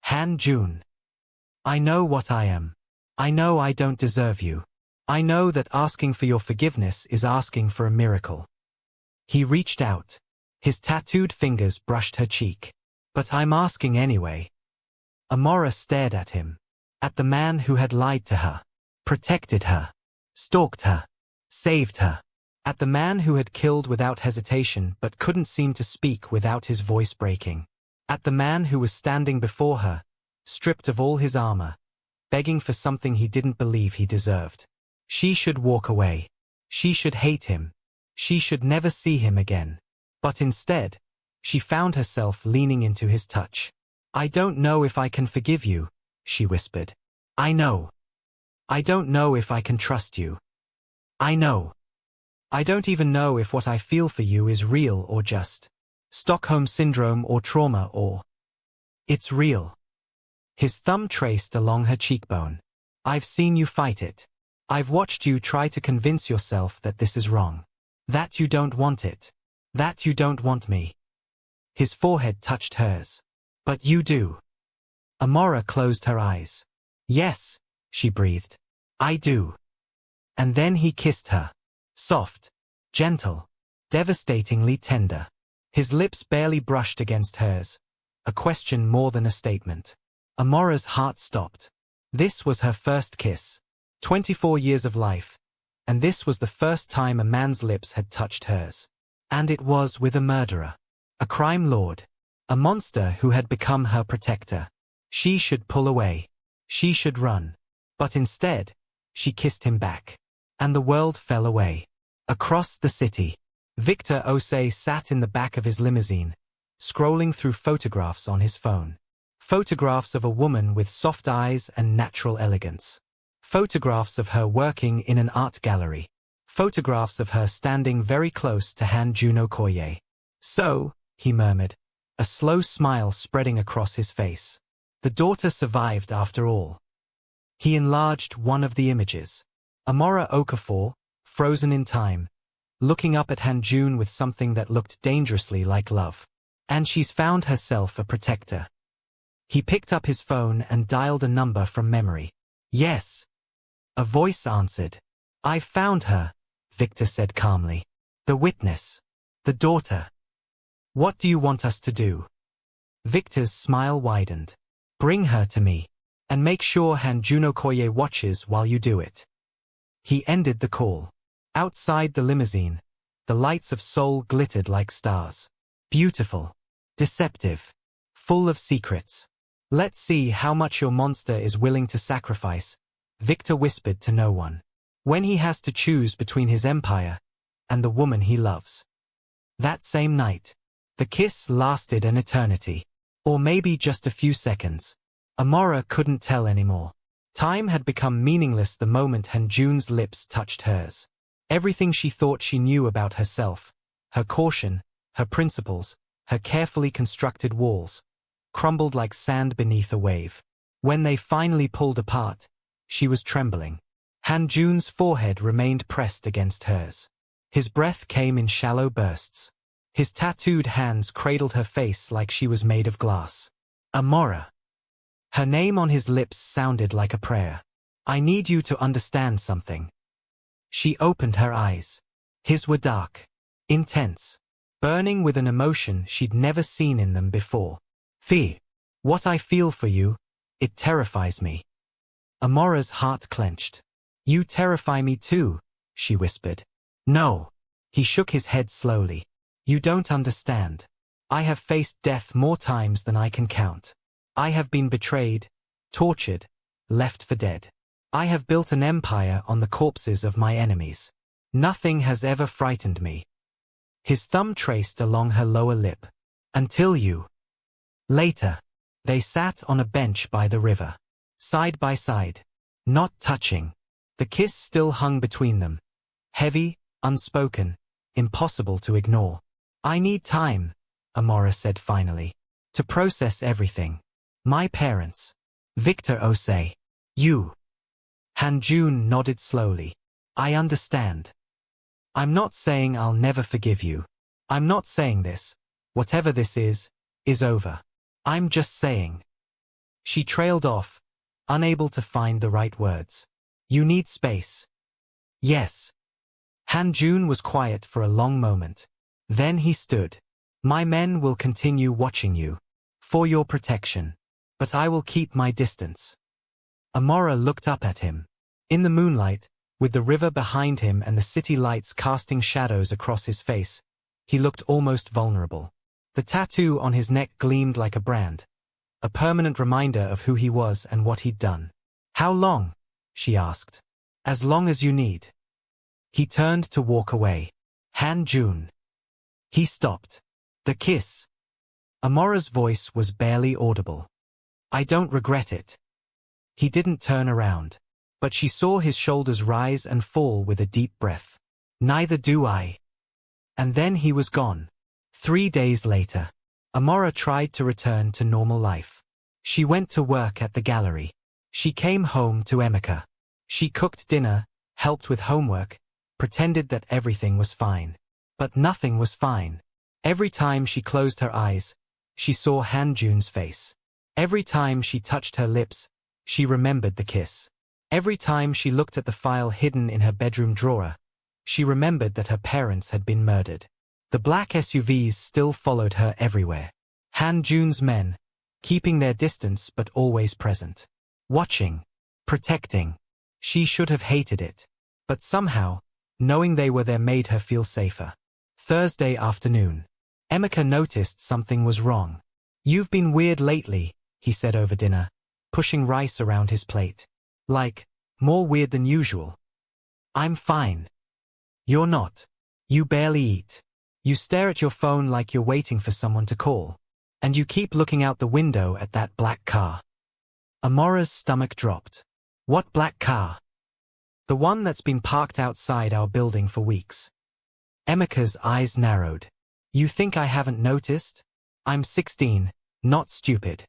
Han Jun. I know what I am. I know I don't deserve you. I know that asking for your forgiveness is asking for a miracle. He reached out. His tattooed fingers brushed her cheek. But I'm asking anyway. Amora stared at him. At the man who had lied to her. Protected her. Stalked her. Saved her. At the man who had killed without hesitation but couldn't seem to speak without his voice breaking. At the man who was standing before her, stripped of all his armor, begging for something he didn't believe he deserved. She should walk away. She should hate him. She should never see him again. But instead, she found herself leaning into his touch. I don't know if I can forgive you, she whispered. I know. I don't know if I can trust you. I know. I don't even know if what I feel for you is real or just Stockholm Syndrome or trauma or... It's real. His thumb traced along her cheekbone. I've seen you fight it. I've watched you try to convince yourself that this is wrong. That you don't want it. That you don't want me. His forehead touched hers. But you do. Amora closed her eyes. Yes, she breathed. I do. And then he kissed her. Soft, gentle, devastatingly tender. His lips barely brushed against hers, a question more than a statement. Amora's heart stopped. This was her first kiss. 24 years of life, and this was the first time a man's lips had touched hers. And it was with a murderer. A crime lord. A monster who had become her protector. She should pull away. She should run. But instead, she kissed him back. And the world fell away. Across the city, Victor Osei sat in the back of his limousine, scrolling through photographs on his phone. Photographs of a woman with soft eyes and natural elegance. Photographs of her working in an art gallery. Photographs of her standing very close to Han Juno Koye. So, he murmured, a slow smile spreading across his face. The daughter survived after all. He enlarged one of the images. Amora Okafor, frozen in time, looking up at Han-jun with something that looked dangerously like love. And she's found herself a protector. He picked up his phone and dialed a number from memory. Yes. A voice answered. I found her, Victor said calmly. The witness. The daughter. What do you want us to do? Victor's smile widened. Bring her to me. And make sure Han-jun Okoye watches while you do it. He ended the call. Outside the limousine, the lights of Seoul glittered like stars. Beautiful. Deceptive. Full of secrets. Let's see how much your monster is willing to sacrifice, Victor whispered to no one. When he has to choose between his empire and the woman he loves. That same night, the kiss lasted an eternity. Or maybe just a few seconds. Amora couldn't tell anymore. Time had become meaningless the moment Han-jun's lips touched hers. Everything she thought she knew about herself, her caution, her principles, her carefully constructed walls, crumbled like sand beneath a wave. When they finally pulled apart, she was trembling. Han-jun's forehead remained pressed against hers. His breath came in shallow bursts. His tattooed hands cradled her face like she was made of glass. Amora. Her name on his lips sounded like a prayer. I need you to understand something. She opened her eyes. His were dark, intense, burning with an emotion she'd never seen in them before. Fear. What I feel for you, it terrifies me. Amora's heart clenched. You terrify me too, she whispered. No. He shook his head slowly. You don't understand. I have faced death more times than I can count. I have been betrayed, tortured, left for dead. I have built an empire on the corpses of my enemies. Nothing has ever frightened me. His thumb traced along her lower lip. Until you. Later. They sat on a bench by the river. Side by side. Not touching. The kiss still hung between them. Heavy, unspoken, impossible to ignore. I need time, Amora said finally, to process everything. My parents. Victor Osei. You. Han-jun nodded slowly. I understand. I'm not saying I'll never forgive you. I'm not saying this, whatever this is over. I'm just saying. She trailed off, unable to find the right words. You need space. Yes. Han-jun was quiet for a long moment. Then he stood. My men will continue watching you. For your protection. But I will keep my distance. Amora looked up at him. In the moonlight, with the river behind him and the city lights casting shadows across his face, he looked almost vulnerable. The tattoo on his neck gleamed like a brand, a permanent reminder of who he was and what he'd done. How long? She asked. As long as you need. He turned to walk away. Han-jun. He stopped. The kiss. Amora's voice was barely audible. I don't regret it. He didn't turn around, but she saw his shoulders rise and fall with a deep breath. Neither do I. And then he was gone. 3 days later, Amora tried to return to normal life. She went to work at the gallery. She came home to Emeka. She cooked dinner, helped with homework, pretended that everything was fine. But nothing was fine. Every time she closed her eyes, she saw Han-jun's face. Every time she touched her lips, she remembered the kiss. Every time she looked at the file hidden in her bedroom drawer, she remembered that her parents had been murdered. The black SUVs still followed her everywhere. Han-jun's men, keeping their distance but always present. Watching. Protecting. She should have hated it. But somehow, knowing they were there made her feel safer. Thursday afternoon. Emeka noticed something was wrong. You've been weird lately, he said over dinner, pushing rice around his plate. Like, more weird than usual. I'm fine. You're not. You barely eat. You stare at your phone like you're waiting for someone to call. And you keep looking out the window at that black car. Amora's stomach dropped. What black car? The one that's been parked outside our building for weeks. Emeka's eyes narrowed. You think I haven't noticed? I'm 16, not stupid.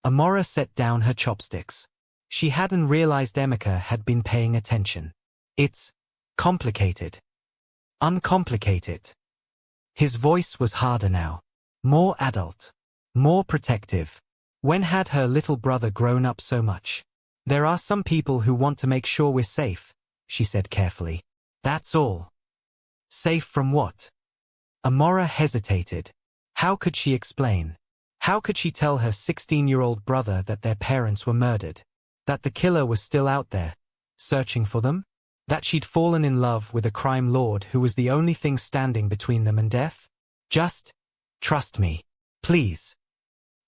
Amora set down her chopsticks. She hadn't realized Emeka had been paying attention. It's complicated. Uncomplicated. His voice was harder now. More adult. More protective. When had her little brother grown up so much? There are some people who want to make sure we're safe, she said carefully. That's all. Safe from what? Amora hesitated. How could she explain? How could she tell her 16-year-old brother that their parents were murdered? That the killer was still out there, searching for them? That she'd fallen in love with a crime lord who was the only thing standing between them and death? Just trust me, please.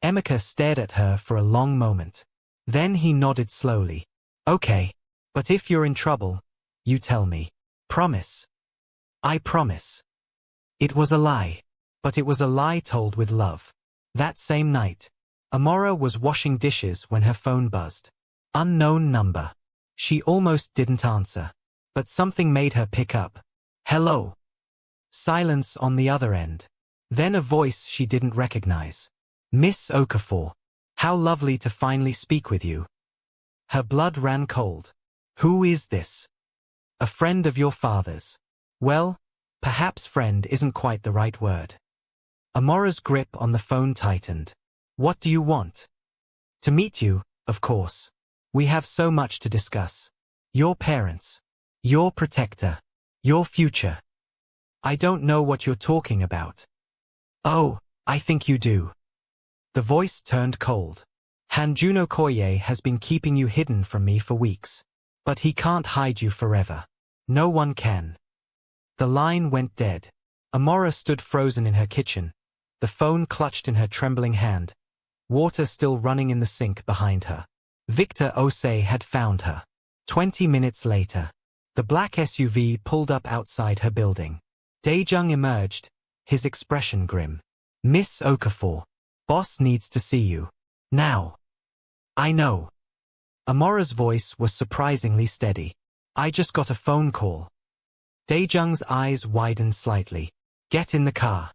Emeka stared at her for a long moment. Then he nodded slowly. Okay, but if you're in trouble, you tell me. Promise. I promise. It was a lie. But it was a lie told with love. That same night, Amora was washing dishes when her phone buzzed. Unknown number. She almost didn't answer. But something made her pick up. Hello. Silence on the other end. Then a voice she didn't recognize. Miss Okafor. How lovely to finally speak with you. Her blood ran cold. Who is this? A friend of your father's. Well, perhaps friend isn't quite the right word. Amora's grip on the phone tightened. What do you want? To meet you, of course. We have so much to discuss. Your parents. Your protector. Your future. I don't know what you're talking about. Oh, I think you do. The voice turned cold. Hanjuno Koye has been keeping you hidden from me for weeks. But he can't hide you forever. No one can. The line went dead. Amora stood frozen in her kitchen, the phone clutched in her trembling hand, water still running in the sink behind her. Victor Osei had found her. 20 minutes later, the black SUV pulled up outside her building. Daejung emerged, his expression grim. Miss Okafor, boss needs to see you. Now. I know. Amora's voice was surprisingly steady. I just got a phone call. Daejung's eyes widened slightly. Get in the car.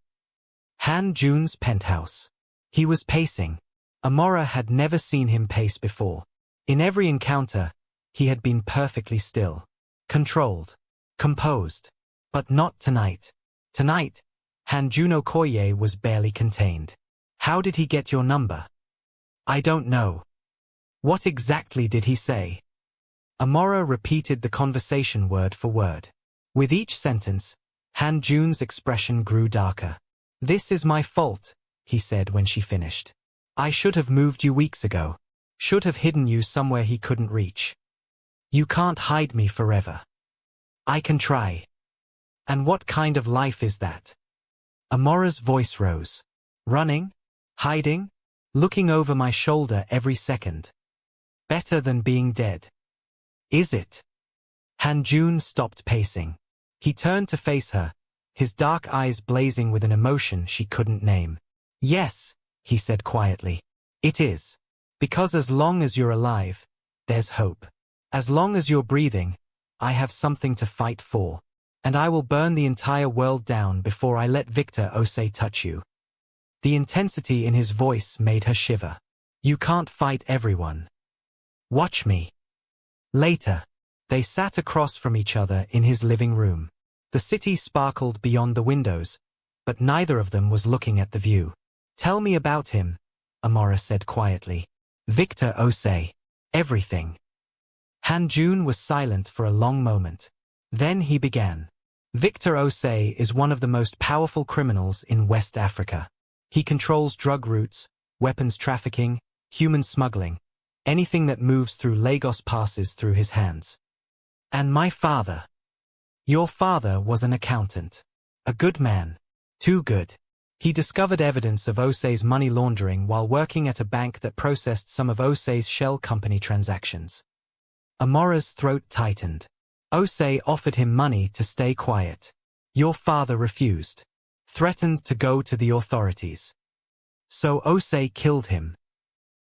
Han Jun's penthouse. He was pacing. Amora had never seen him pace before. In every encounter, he had been perfectly still. Controlled. Composed. But not tonight. Tonight, Hanjuno Koye was barely contained. How did he get your number? I don't know. What exactly did he say? Amora repeated the conversation word for word. With each sentence, Han Jun's expression grew darker. This is my fault, he said when she finished. I should have moved you weeks ago. Should have hidden you somewhere he couldn't reach. You can't hide me forever. I can try. And what kind of life is that? Amora's voice rose. Running? Hiding? Looking over my shoulder every second. Better than being dead. Is it? Han Jun stopped pacing. He turned to face her, his dark eyes blazing with an emotion she couldn't name. Yes, he said quietly. It is. Because as long as you're alive, there's hope. As long as you're breathing, I have something to fight for. And I will burn the entire world down before I let Victor Osei touch you. The intensity in his voice made her shiver. You can't fight everyone. Watch me. Later, they sat across from each other in his living room. The city sparkled beyond the windows, but neither of them was looking at the view. Tell me about him, Amora said quietly. Victor Osei. Everything. Han Jun was silent for a long moment. Then he began. Victor Osei is one of the most powerful criminals in West Africa. He controls drug routes, weapons trafficking, human smuggling. Anything that moves through Lagos passes through his hands. And my father. Your father was an accountant. A good man. Too good. He discovered evidence of Osei's money laundering while working at a bank that processed some of Osei's shell company transactions. Amora's throat tightened. Osei offered him money to stay quiet. Your father refused. Threatened to go to the authorities. So Osei killed him.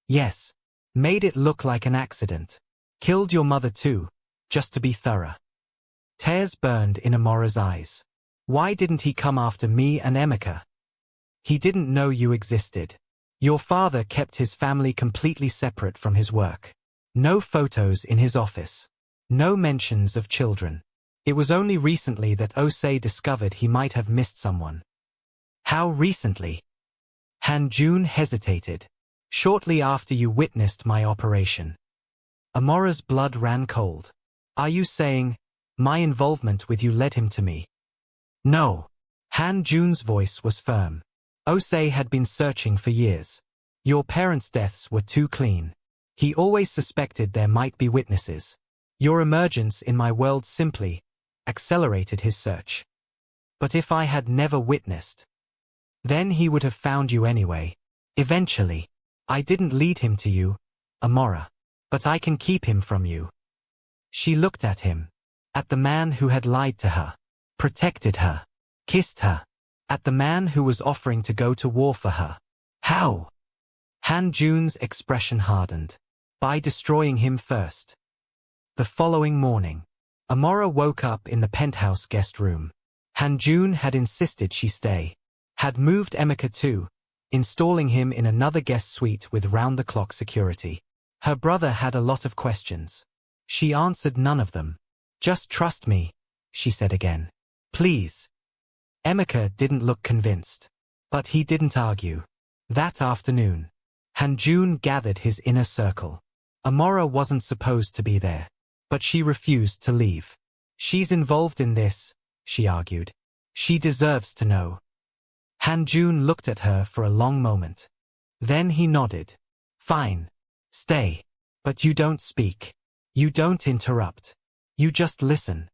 Yes. Made it look like an accident. Killed your mother too, just to be thorough. Tears burned in Amora's eyes. Why didn't he come after me and Emeka? He didn't know you existed. Your father kept his family completely separate from his work. No photos in his office. No mentions of children. It was only recently that Osei discovered he might have missed someone. How recently? Han Jun hesitated. Shortly after you witnessed my operation. Amora's blood ran cold. Are you saying, my involvement with you led him to me? No. Han Jun's voice was firm. Osei had been searching for years. Your parents' deaths were too clean. He always suspected there might be witnesses. Your emergence in my world simply accelerated his search. But if I had never witnessed, then he would have found you anyway. Eventually. I didn't lead him to you, Amora. But I can keep him from you. She looked at him. At the man who had lied to her. Protected her. Kissed her. At the man who was offering to go to war for her. How? Han Jun's expression hardened. By destroying him first. The following morning, Amora woke up in the penthouse guest room. Han Jun had insisted she stay. Had moved Emeka too, installing him in another guest suite with round-the-clock security. Her brother had a lot of questions. She answered none of them. Just trust me, she said again. Please. Emeka didn't look convinced. But he didn't argue. That afternoon, Han Jun gathered his inner circle. Amora wasn't supposed to be there. But she refused to leave. She's involved in this, she argued. She deserves to know. Han Jun looked at her for a long moment. Then he nodded. Fine. Stay. But you don't speak. You don't interrupt. You just listen.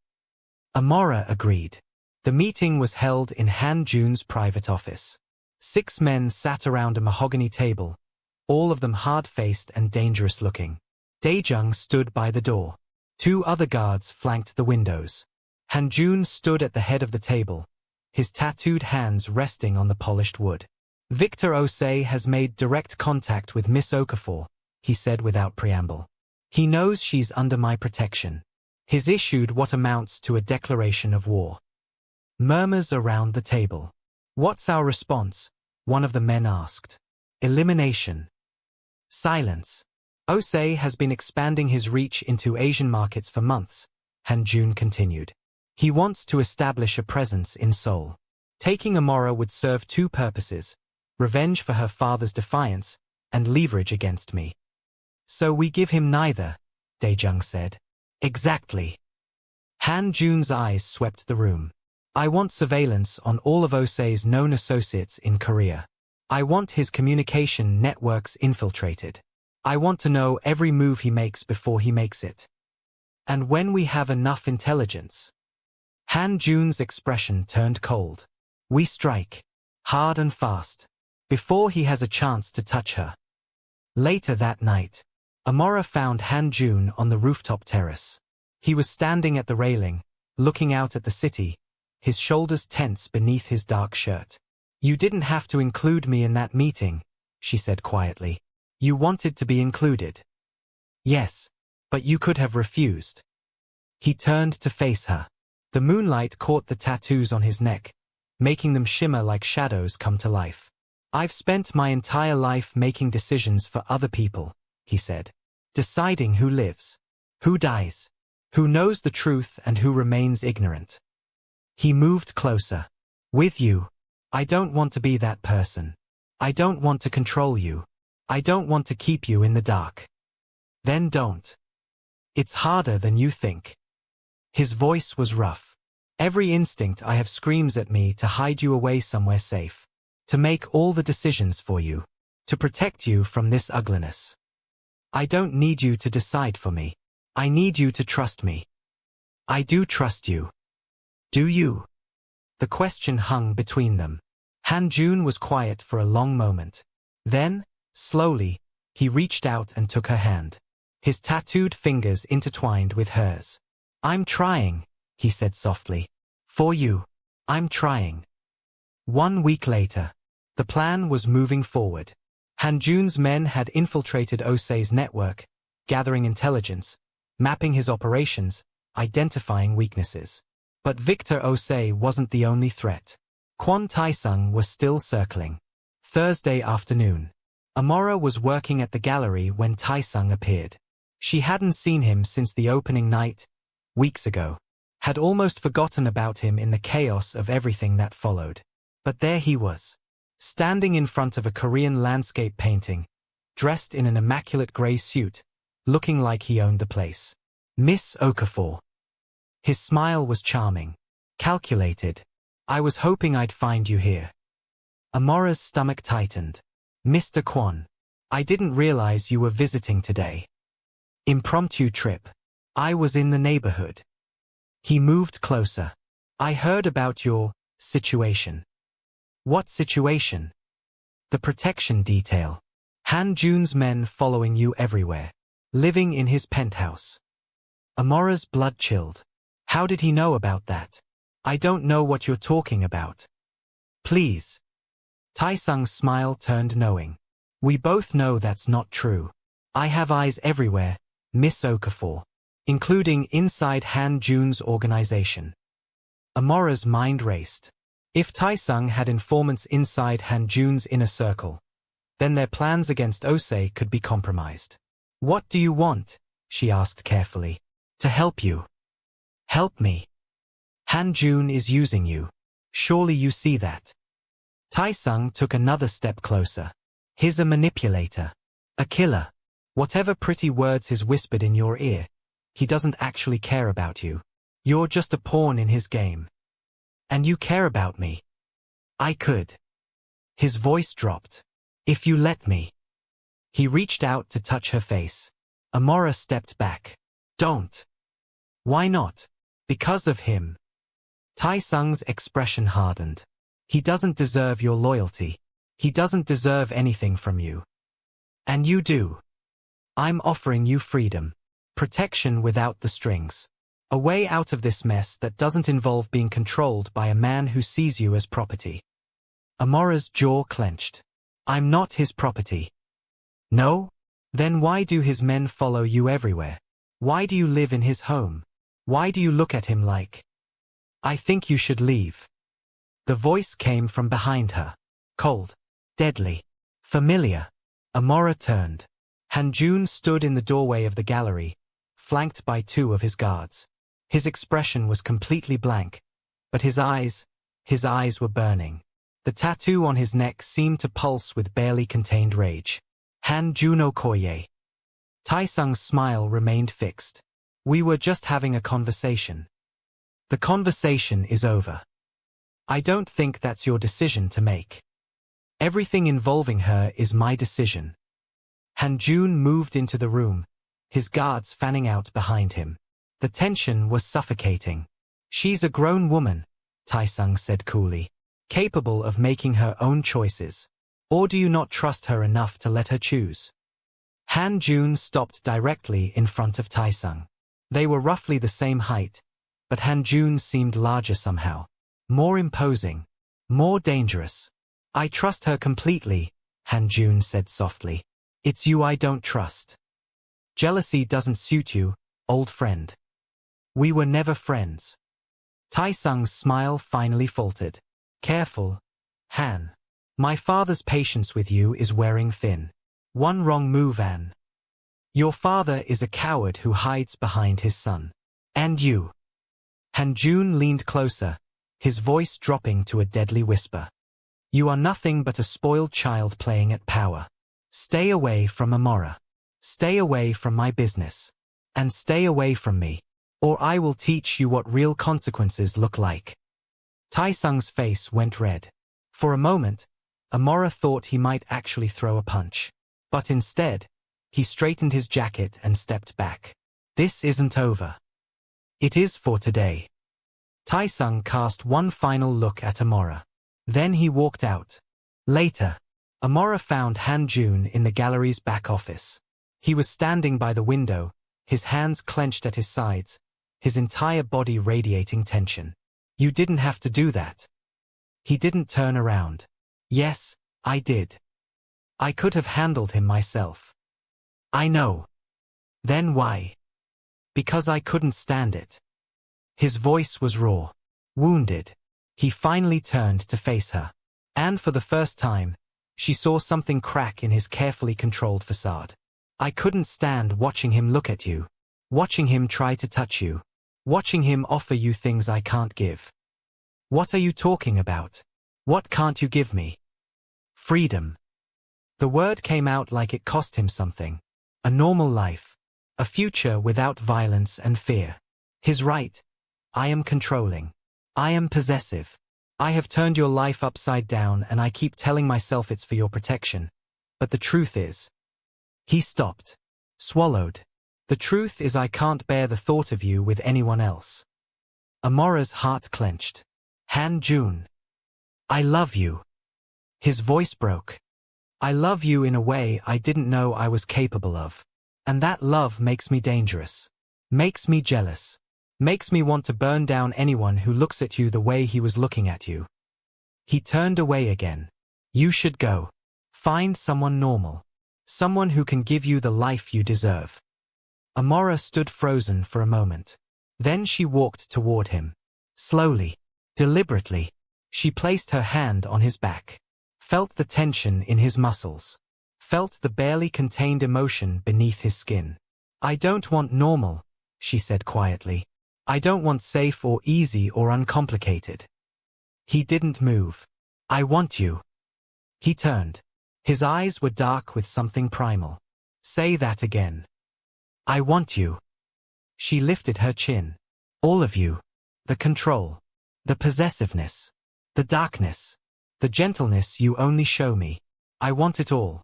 Amora agreed. The meeting was held in Han Jun's private office. 6 men sat around a mahogany table, all of them hard-faced and dangerous-looking. Daejung stood by the door. 2 other guards flanked the windows. Han Jun stood at the head of the table, his tattooed hands resting on the polished wood. Victor Osei has made direct contact with Miss Okafor, he said without preamble. He knows she's under my protection. He's issued what amounts to a declaration of war. Murmurs around the table. What's our response? One of the men asked. Elimination. Silence. Osei has been expanding his reach into Asian markets for months, Han Jun continued. He wants to establish a presence in Seoul. Taking Amora would serve 2 purposes, revenge for her father's defiance, and leverage against me. So we give him neither, Daejung said. Exactly. Han Jun's eyes swept the room. I want surveillance on all of Osei's known associates in Korea. I want his communication networks infiltrated. I want to know every move he makes before he makes it. And when we have enough intelligence. Han Jun's expression turned cold. We strike. Hard and fast. Before he has a chance to touch her. Later that night, Amora found Han Jun on the rooftop terrace. He was standing at the railing, looking out at the city, his shoulders tense beneath his dark shirt. You didn't have to include me in that meeting, she said quietly. You wanted to be included. Yes, but you could have refused. He turned to face her. The moonlight caught the tattoos on his neck, making them shimmer like shadows come to life. I've spent my entire life making decisions for other people, he said. Deciding who lives, who dies, who knows the truth and who remains ignorant. He moved closer. With you, I don't want to be that person. I don't want to control you. I don't want to keep you in the dark. Then don't. It's harder than you think. His voice was rough. Every instinct I have screams at me to hide you away somewhere safe. To make all the decisions for you. To protect you from this ugliness. I don't need you to decide for me. I need you to trust me. I do trust you. Do you? The question hung between them. Han Jun was quiet for a long moment. Then, slowly, he reached out and took her hand. His tattooed fingers intertwined with hers. I'm trying, he said softly. For you. I'm trying. 1 week later. The plan was moving forward. Han Jun's men had infiltrated Osei's network, gathering intelligence, mapping his operations, identifying weaknesses. But Victor Osei wasn't the only threat. Kwon Taesung was still circling. Thursday afternoon. Amora was working at the gallery when Taesung appeared. She hadn't seen him since the opening night, weeks ago. Had almost forgotten about him in the chaos of everything that followed. But there he was, standing in front of a Korean landscape painting, dressed in an immaculate grey suit, looking like he owned the place. Miss Okafor. His smile was charming, calculated. I was hoping I'd find you here. Amora's stomach tightened. Mr. Kwon, I didn't realize you were visiting today. Impromptu trip. I was in the neighborhood. He moved closer. I heard about your situation. What situation? The protection detail. Han Jun's men following you everywhere. Living in his penthouse. Amora's blood chilled. How did he know about that? I don't know what you're talking about. Please. Taesung's smile turned knowing. We both know that's not true. I have eyes everywhere, Miss Okafor, including inside Han Jun's organization. Amora's mind raced. If Taesung had informants inside Han Jun's inner circle, then their plans against Osei could be compromised. What do you want? She asked carefully. To help you. Help me. Han Jun is using you. Surely you see that. Taesung took another step closer. He's a manipulator. A killer. Whatever pretty words he's whispered in your ear, he doesn't actually care about you. You're just a pawn in his game. And you care about me. I could. His voice dropped. If you let me. He reached out to touch her face. Amora stepped back. Don't. Why not? Because of him. Taesung's expression hardened. He doesn't deserve your loyalty. He doesn't deserve anything from you. And you do. I'm offering you freedom. Protection without the strings. A way out of this mess that doesn't involve being controlled by a man who sees you as property. Amora's jaw clenched. I'm not his property. No? Then why do his men follow you everywhere? Why do you live in his home? Why do you look at him like? I think you should leave. The voice came from behind her. Cold. Deadly. Familiar. Amora turned. Han Jun stood in the doorway of the gallery, flanked by two of his guards. His expression was completely blank, but his eyes were burning. The tattoo on his neck seemed to pulse with barely contained rage. Han Juno Koye. Taesung's smile remained fixed. We were just having a conversation. The conversation is over. I don't think that's your decision to make. Everything involving her is my decision. Han Jun moved into the room, his guards fanning out behind him. The tension was suffocating. She's a grown woman, Taesung said coolly, capable of making her own choices. Or do you not trust her enough to let her choose? Han Jun stopped directly in front of Taesung. They were roughly the same height, but Han Jun seemed larger somehow. More imposing. More dangerous. I trust her completely, Han Jun said softly. It's you I don't trust. Jealousy doesn't suit you, old friend. We were never friends. Taesung's smile finally faltered. Careful, Han. My father's patience with you is wearing thin. One wrong move, Anne. Your father is a coward who hides behind his son. And you. Han Jun leaned closer, his voice dropping to a deadly whisper. You are nothing but a spoiled child playing at power. Stay away from Amora. Stay away from my business. And stay away from me, or I will teach you what real consequences look like. Taesung's face went red. For a moment, Amora thought he might actually throw a punch. But instead, he straightened his jacket and stepped back. This isn't over. It is for today. Taesung cast one final look at Amora. Then he walked out. Later, Amora found Han Jun in the gallery's back office. He was standing by the window, his hands clenched at his sides, his entire body radiating tension. You didn't have to do that. He didn't turn around. Yes, I did. I could have handled him myself. I know. Then why? Because I couldn't stand it. His voice was raw. Wounded. He finally turned to face her. And for the first time, She saw something crack in his carefully controlled facade. I couldn't stand watching him look at you. Watching him try to touch you. Watching him offer you things I can't give. What are you talking about? What can't you give me? Freedom. The word came out like it cost him something. A normal life. A future without violence and fear. His right. I am controlling. I am possessive. I have turned your life upside down and I keep telling myself it's for your protection. But the truth is. He stopped. Swallowed. The truth is I can't bear the thought of you with anyone else. Amora's heart clenched. Han Jun. I love you. His voice broke. I love you in a way I didn't know I was capable of. And that love makes me dangerous. Makes me jealous. Makes me want to burn down anyone who looks at you the way he was looking at you. He turned away again. You should go. Find someone normal. Someone who can give you the life you deserve. Amora stood frozen for a moment. Then she walked toward him. Slowly. Deliberately. She placed her hand on his back. Felt the tension in his muscles. Felt the barely contained emotion beneath his skin. I don't want normal, she said quietly. I don't want safe or easy or uncomplicated. He didn't move. I want you. He turned. His eyes were dark with something primal. Say that again. I want you. She lifted her chin. All of you. The control. The possessiveness. The darkness. The gentleness you only show me. I want it all.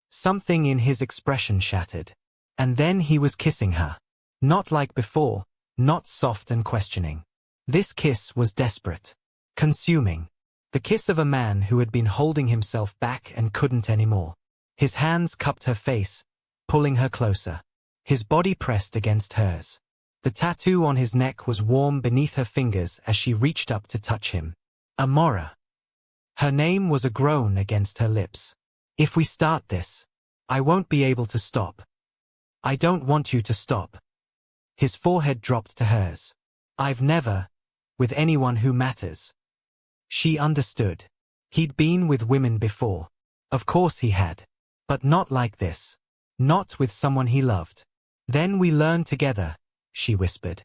Something in his expression shattered. And then he was kissing her. Not like before, not soft and questioning. This kiss was desperate. Consuming. The kiss of a man who had been holding himself back and couldn't anymore. His hands cupped her face, pulling her closer. His body pressed against hers. The tattoo on his neck was warm beneath her fingers as she reached up to touch him. Amora. Her name was a groan against her lips. If we start this, I won't be able to stop. I don't want you to stop. His forehead dropped to hers. I've never, with anyone who matters. She understood. He'd been with women before. Of course he had. But not like this. Not with someone he loved. Then we learn together, she whispered.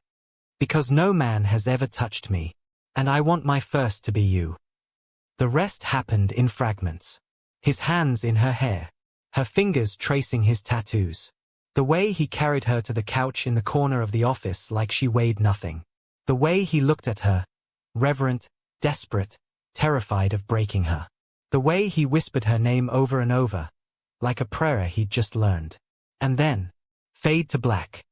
Because no man has ever touched me. And I want my first to be you. The rest happened in fragments. His hands in her hair. Her fingers tracing his tattoos. The way he carried her to the couch in the corner of the office like she weighed nothing. The way he looked at her. Reverent, desperate, terrified of breaking her. The way he whispered her name over and over. Like a prayer he'd just learned. And then, fade to black.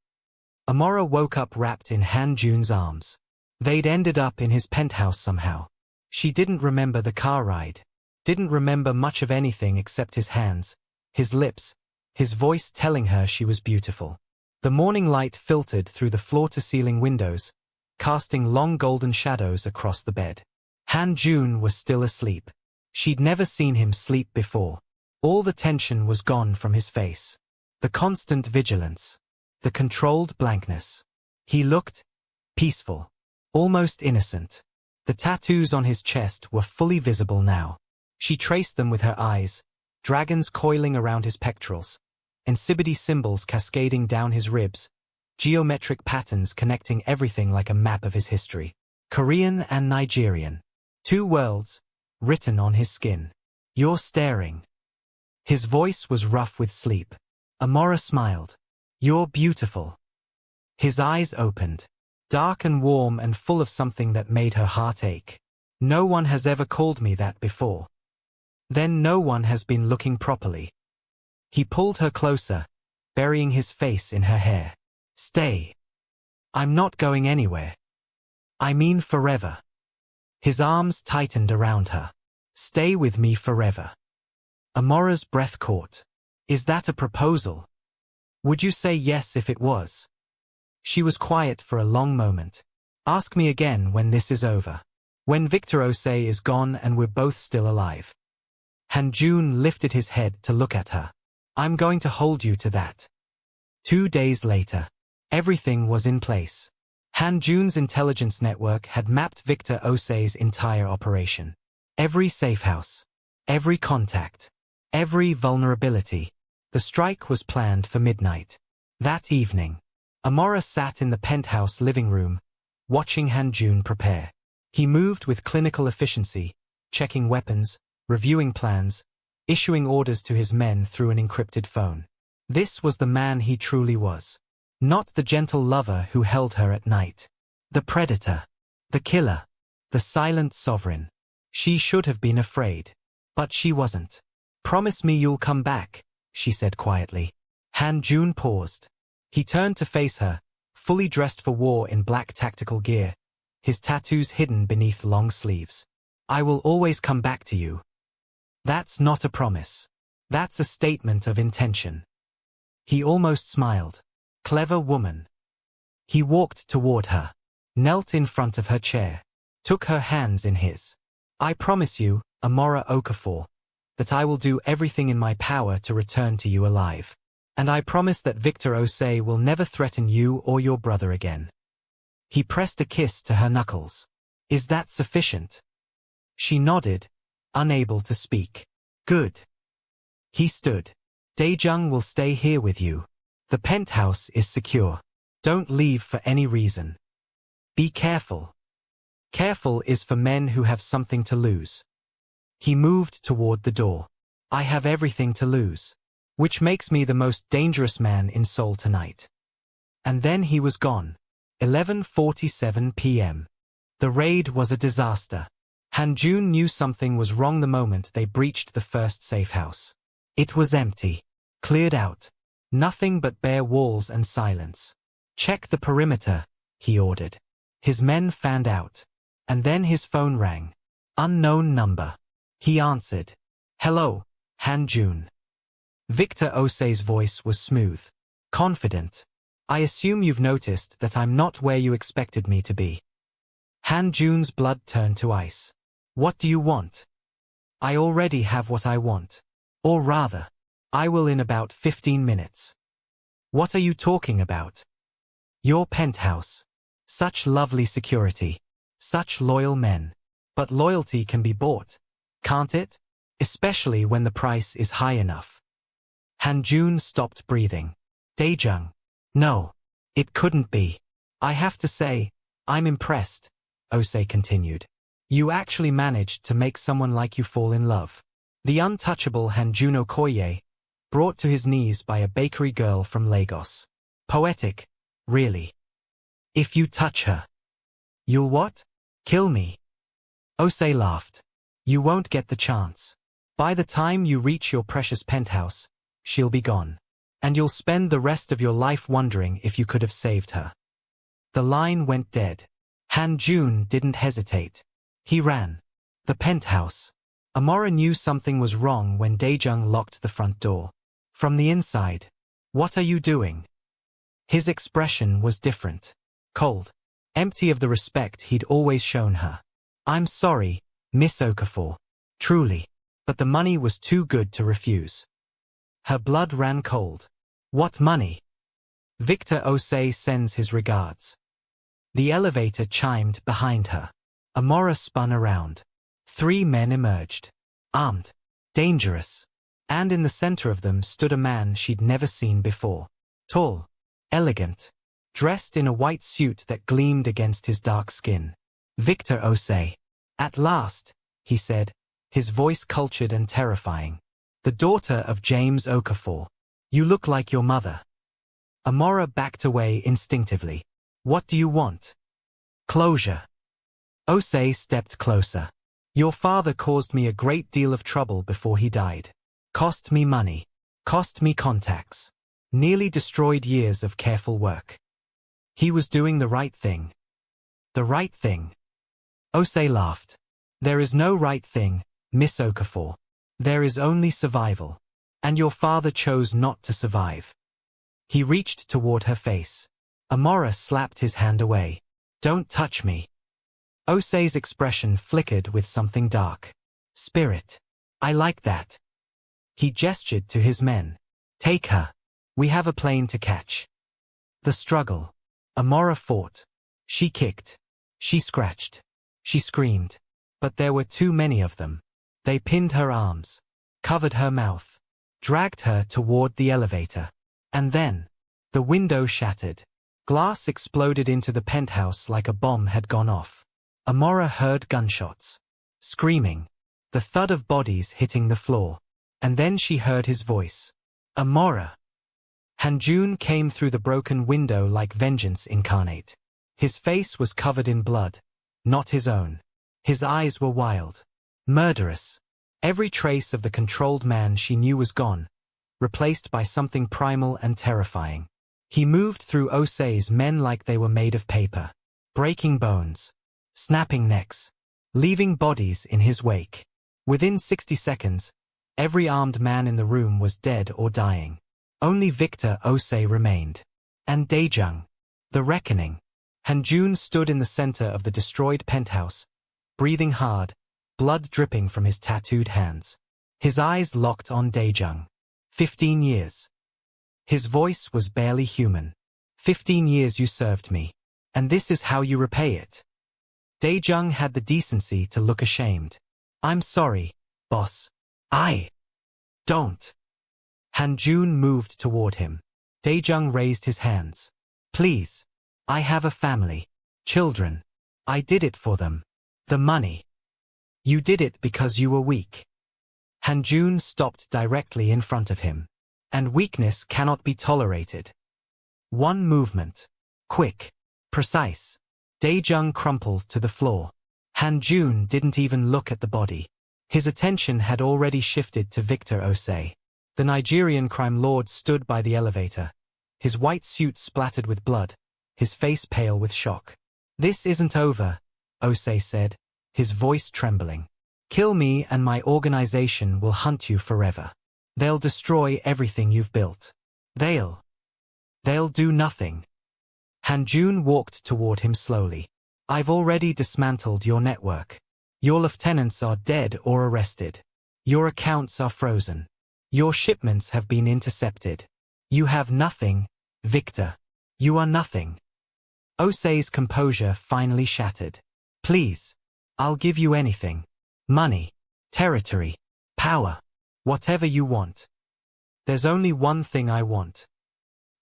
Amora woke up wrapped in Han Jun's arms. They'd ended up in his penthouse somehow. She didn't remember the car ride. Didn't remember much of anything except his hands, his lips, his voice telling her she was beautiful. The morning light filtered through the floor-to-ceiling windows, casting long golden shadows across the bed. Han Jun was still asleep. She'd never seen him sleep before. All the tension was gone from his face. The constant vigilance. The controlled blankness. He looked peaceful. Almost innocent. The tattoos on his chest were fully visible now. She traced them with her eyes, dragons coiling around his pectorals, Ensibidi symbols cascading down his ribs, geometric patterns connecting everything like a map of his history. Korean and Nigerian. 2 worlds, written on his skin. You're staring. His voice was rough with sleep. Amora smiled. You're beautiful. His eyes opened. Dark and warm and full of something that made her heart ache. No one has ever called me that before. Then no one has been looking properly. He pulled her closer, burying his face in her hair. Stay. I'm not going anywhere. I mean forever. His arms tightened around her. Stay with me forever. Amora's breath caught. Is that a proposal? Would you say yes if it was? She was quiet for a long moment. Ask me again when this is over. When Victor Osei is gone and we're both still alive. Han Jun lifted his head to look at her. I'm going to hold you to that. 2 days later. Everything was in place. Han Jun's intelligence network had mapped Victor Osei's entire operation. Every safe house. Every contact. Every vulnerability. The strike was planned for midnight. That evening, Amora sat in the penthouse living room, watching Han-jun prepare. He moved with clinical efficiency, checking weapons, reviewing plans, issuing orders to his men through an encrypted phone. This was the man he truly was. Not the gentle lover who held her at night. The predator. The killer. The silent sovereign. She should have been afraid. But she wasn't. "Promise me you'll come back," she said quietly. Han-jun paused. He turned to face her, fully dressed for war in black tactical gear, his tattoos hidden beneath long sleeves. "I will always come back to you." That's not a promise. That's a statement of intention. He almost smiled. Clever woman. He walked toward her, knelt in front of her chair, took her hands in his. "I promise you, Amora Okafor, that I will do everything in my power to return to you alive. And I promise that Victor Osei will never threaten you or your brother again." He pressed a kiss to her knuckles. "Is that sufficient?" She nodded, unable to speak. "Good." He stood. "Daejung will stay here with you. The penthouse is secure. Don't leave for any reason. Be careful. Careful is for men who have something to lose." He moved toward the door. "I have everything to lose. Which makes me the most dangerous man in Seoul tonight." And then he was gone. 11:47 p.m. The raid was a disaster. Han-jun knew something was wrong the moment they breached the first safe house. It was empty. Cleared out. Nothing but bare walls and silence. "Check the perimeter," he ordered. His men fanned out. And then his phone rang. Unknown number. He answered. "Hello, Han-jun." Victor Osei's voice was smooth. Confident. "I assume you've noticed that I'm not where you expected me to be." Han-jun's blood turned to ice. "What do you want?" "I already have what I want. Or rather, I will in about 15 minutes. "What are you talking about?" "Your penthouse. Such lovely security. Such loyal men. But loyalty can be bought, can't it? Especially when the price is high enough." Han-jun stopped breathing. "Daejung. No. It couldn't be. I have to say, I'm impressed," Osei continued. "You actually managed to make someone like you fall in love." The untouchable Han-jun Okoye, brought to his knees by a bakery girl from Lagos. Poetic, really. "If you touch her." "You'll what?" "Kill me." Osei laughed. "You won't get the chance. By the time you reach your precious penthouse, she'll be gone. And you'll spend the rest of your life wondering if you could have saved her." The line went dead. Han-jun didn't hesitate. He ran. The penthouse. Amora knew something was wrong when Daejung locked the front door. From the inside. "What are you doing?" His expression was different. Cold. Empty of the respect he'd always shown her. "I'm sorry, Miss Okafor. Truly. But the money was too good to refuse." Her blood ran cold. "What money?" "Victor Osei sends his regards." The elevator chimed behind her. Amora spun around. 3 men emerged. Armed. Dangerous. And in the center of them stood a man she'd never seen before. Tall. Elegant. Dressed in a white suit that gleamed against his dark skin. "Victor Osei." "At last," he said, his voice cultured and terrifying. "The daughter of James Okafor. You look like your mother." Amora backed away instinctively. "What do you want?" "Closure." Osei stepped closer. "Your father caused me a great deal of trouble before he died. Cost me money. Cost me contacts. Nearly destroyed years of careful work. He was doing the right thing." "The right thing?" Osei laughed. "There is no right thing, Miss Okafor. There is only survival. And your father chose not to survive." He reached toward her face. Amora slapped his hand away. "Don't touch me." Osei's expression flickered with something dark. "Spirit. I like that." He gestured to his men. "Take her. We have a plane to catch." The struggle. Amora fought. She kicked. She scratched. She screamed. But there were too many of them. They pinned her arms, covered her mouth, dragged her toward the elevator. And then, the window shattered. Glass exploded into the penthouse like a bomb had gone off. Amora heard gunshots, screaming, the thud of bodies hitting the floor. And then she heard his voice. Amora. Hanjun came through the broken window like vengeance incarnate. His face was covered in blood, not his own. His eyes were wild, murderous. Every trace of the controlled man she knew was gone, replaced by something primal and terrifying. He moved through Osei's men like they were made of paper, breaking bones, snapping necks, leaving bodies in his wake. Within 60 seconds, every armed man in the room was dead or dying. Only Victor Osei remained. And Daejung. The reckoning. Hanjun stood in the center of the destroyed penthouse, breathing hard, blood dripping from his tattooed hands. His eyes locked on Daejung. 15 years. His voice was barely human. 15 years you served me. And this is how you repay it. Daejung had the decency to look ashamed. I'm sorry, boss. I don't. Hanjun moved toward him. Daejung raised his hands. Please. I have a family. Children. I did it for them. The money. You did it because you were weak. Hanjun stopped directly in front of him. And weakness cannot be tolerated. One movement. Quick. Precise. Daejung crumpled to the floor. Hanjun didn't even look at the body. His attention had already shifted to Victor Osei. The Nigerian crime lord stood by the elevator, his white suit splattered with blood, his face pale with shock. This isn't over, Osei said, his voice trembling. Kill me and my organization will hunt you forever. They'll destroy everything you've built. They'll do nothing. Hanjun walked toward him slowly. I've already dismantled your network. Your lieutenants are dead or arrested. Your accounts are frozen. Your shipments have been intercepted. You have nothing, Victor. You are nothing. Osei's composure finally shattered. Please. I'll give you anything. Money. Territory. Power. Whatever you want. There's only one thing I want.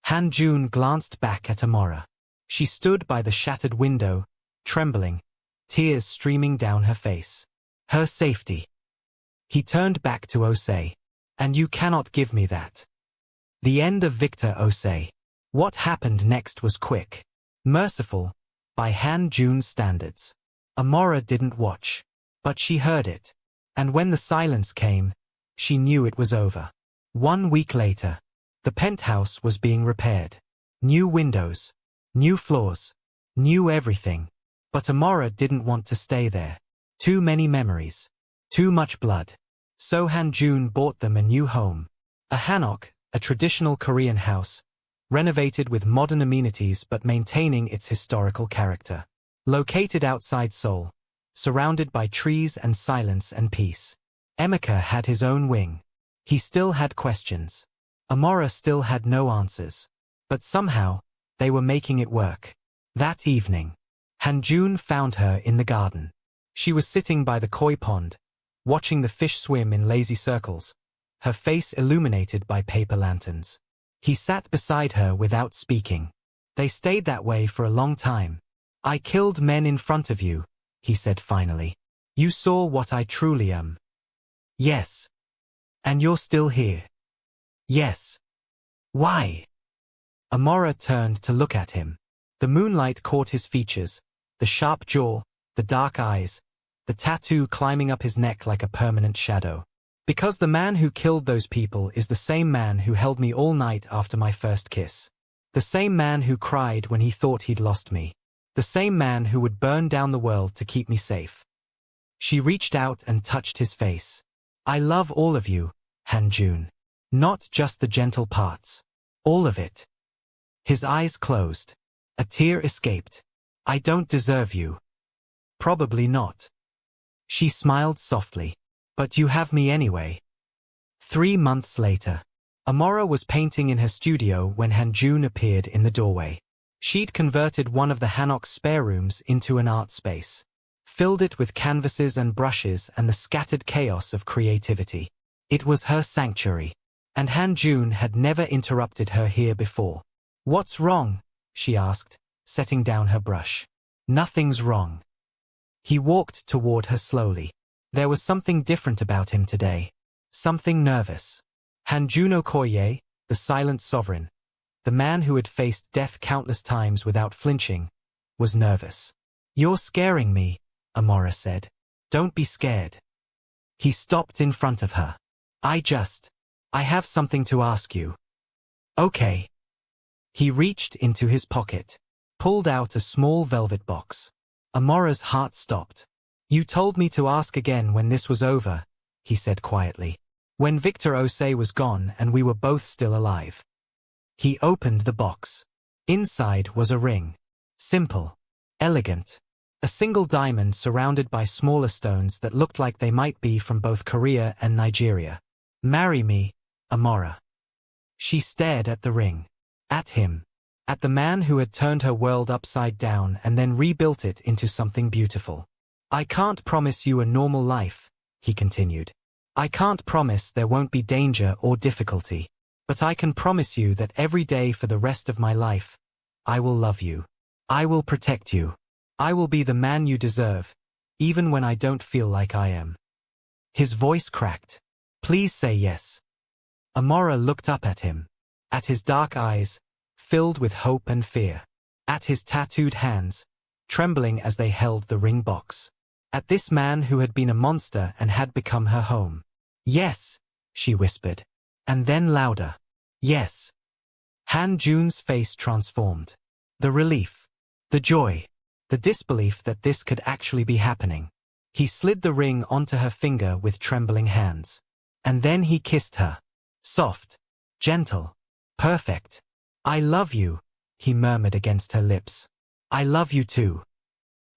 Hanjun glanced back at Amora. She stood by the shattered window, trembling, tears streaming down her face. Her safety. He turned back to Osei. And you cannot give me that. The end of Victor Osei. What happened next was quick. Merciful, by Hanjun's standards. Amora didn't watch. But she heard it. And when the silence came, she knew it was over. 1 week later, the penthouse was being repaired. New windows. New floors. New everything. But Amora didn't want to stay there. Too many memories. Too much blood. So Hanjun bought them a new home. A hanok, a traditional Korean house, renovated with modern amenities but maintaining its historical character. Located outside Seoul, surrounded by trees and silence and peace. Emeka had his own wing. He still had questions. Amora still had no answers. But somehow, they were making it work. That evening, Hanjun found her in the garden. She was sitting by the koi pond, watching the fish swim in lazy circles, her face illuminated by paper lanterns. He sat beside her without speaking. They stayed that way for a long time. I killed men in front of you, he said finally. You saw what I truly am. Yes. And you're still here. Yes. Why? Amora turned to look at him. The moonlight caught his features, the sharp jaw, the dark eyes, the tattoo climbing up his neck like a permanent shadow. Because the man who killed those people is the same man who held me all night after my first kiss. The same man who cried when he thought he'd lost me. The same man who would burn down the world to keep me safe. She reached out and touched his face. I love all of you, Hanjun. Not just the gentle parts. All of it. His eyes closed. A tear escaped. I don't deserve you. Probably not. She smiled softly. But you have me anyway. 3 months later. Amora was painting in her studio when Hanjun appeared in the doorway. She'd converted one of the hanok's spare rooms into an art space. filled it with canvases and brushes and the scattered chaos of creativity. It was her sanctuary, and Han-jun had never interrupted her here before. "What's wrong?" she asked, setting down her brush. "Nothing's wrong." He walked toward her slowly. There was something different about him today. Something nervous. Han-jun Koye, the silent sovereign, the man who had faced death countless times without flinching, was nervous. "You're scaring me," Amora said. "Don't be scared." He stopped in front of her. I have something to ask you." "Okay." He reached into his pocket, pulled out a small velvet box. Amora's heart stopped. "You told me to ask again when this was over," he said quietly. "When Victor Osei was gone and we were both still alive." He opened the box. Inside was a ring. Simple. Elegant. A single diamond surrounded by smaller stones that looked like they might be from both Korea and Nigeria. "Marry me, Amora." She stared at the ring. At him. At the man who had turned her world upside down and then rebuilt it into something beautiful. "I can't promise you a normal life," he continued. "I can't promise there won't be danger or difficulty. But I can promise you that every day for the rest of my life, I will love you. I will protect you. I will be the man you deserve, even when I don't feel like I am." His voice cracked. "Please say yes." Amora looked up at him. At his dark eyes, filled with hope and fear. At his tattooed hands, trembling as they held the ring box. At this man who had been a monster and had become her home. "Yes," she whispered. And then louder. "Yes." Han-jun's face transformed. The relief. The joy. The disbelief that this could actually be happening. He slid the ring onto her finger with trembling hands. And then he kissed her. Soft. Gentle. Perfect. "I love you," he murmured against her lips. "I love you too."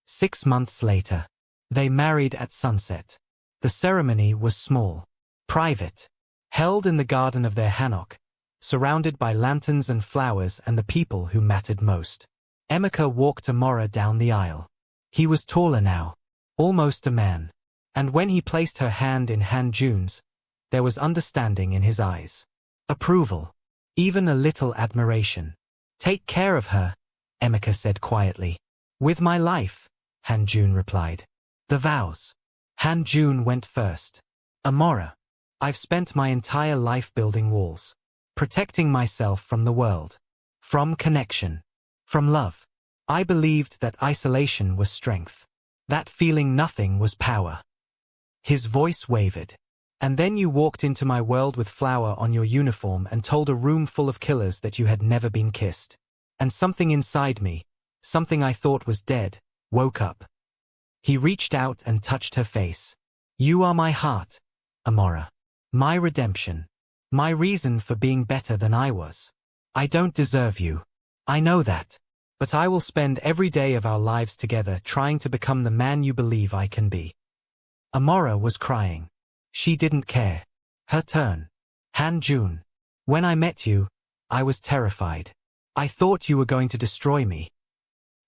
6 months later. They married at sunset. The ceremony was small. Private. Held in the garden of their hanok, surrounded by lanterns and flowers and the people who mattered most. Emeka walked Amora down the aisle. He was taller now. Almost a man. And when he placed her hand in Han-jun's, there was understanding in his eyes. Approval. Even a little admiration. "Take care of her," Emeka said quietly. "With my life," Han-jun replied. "The vows." Han-jun went first. "Amora, I've spent my entire life building walls. Protecting myself from the world. From connection. From love. I believed that isolation was strength. That feeling nothing was power." His voice wavered. "And then you walked into my world with flour on your uniform and told a room full of killers that you had never been kissed. And something inside me, something I thought was dead, woke up." He reached out and touched her face. "You are my heart, Amora. My redemption. My reason for being better than I was. I don't deserve you. I know that. But I will spend every day of our lives together trying to become the man you believe I can be." Amora was crying. She didn't care. Her turn. "Han-jun. When I met you, I was terrified. I thought you were going to destroy me."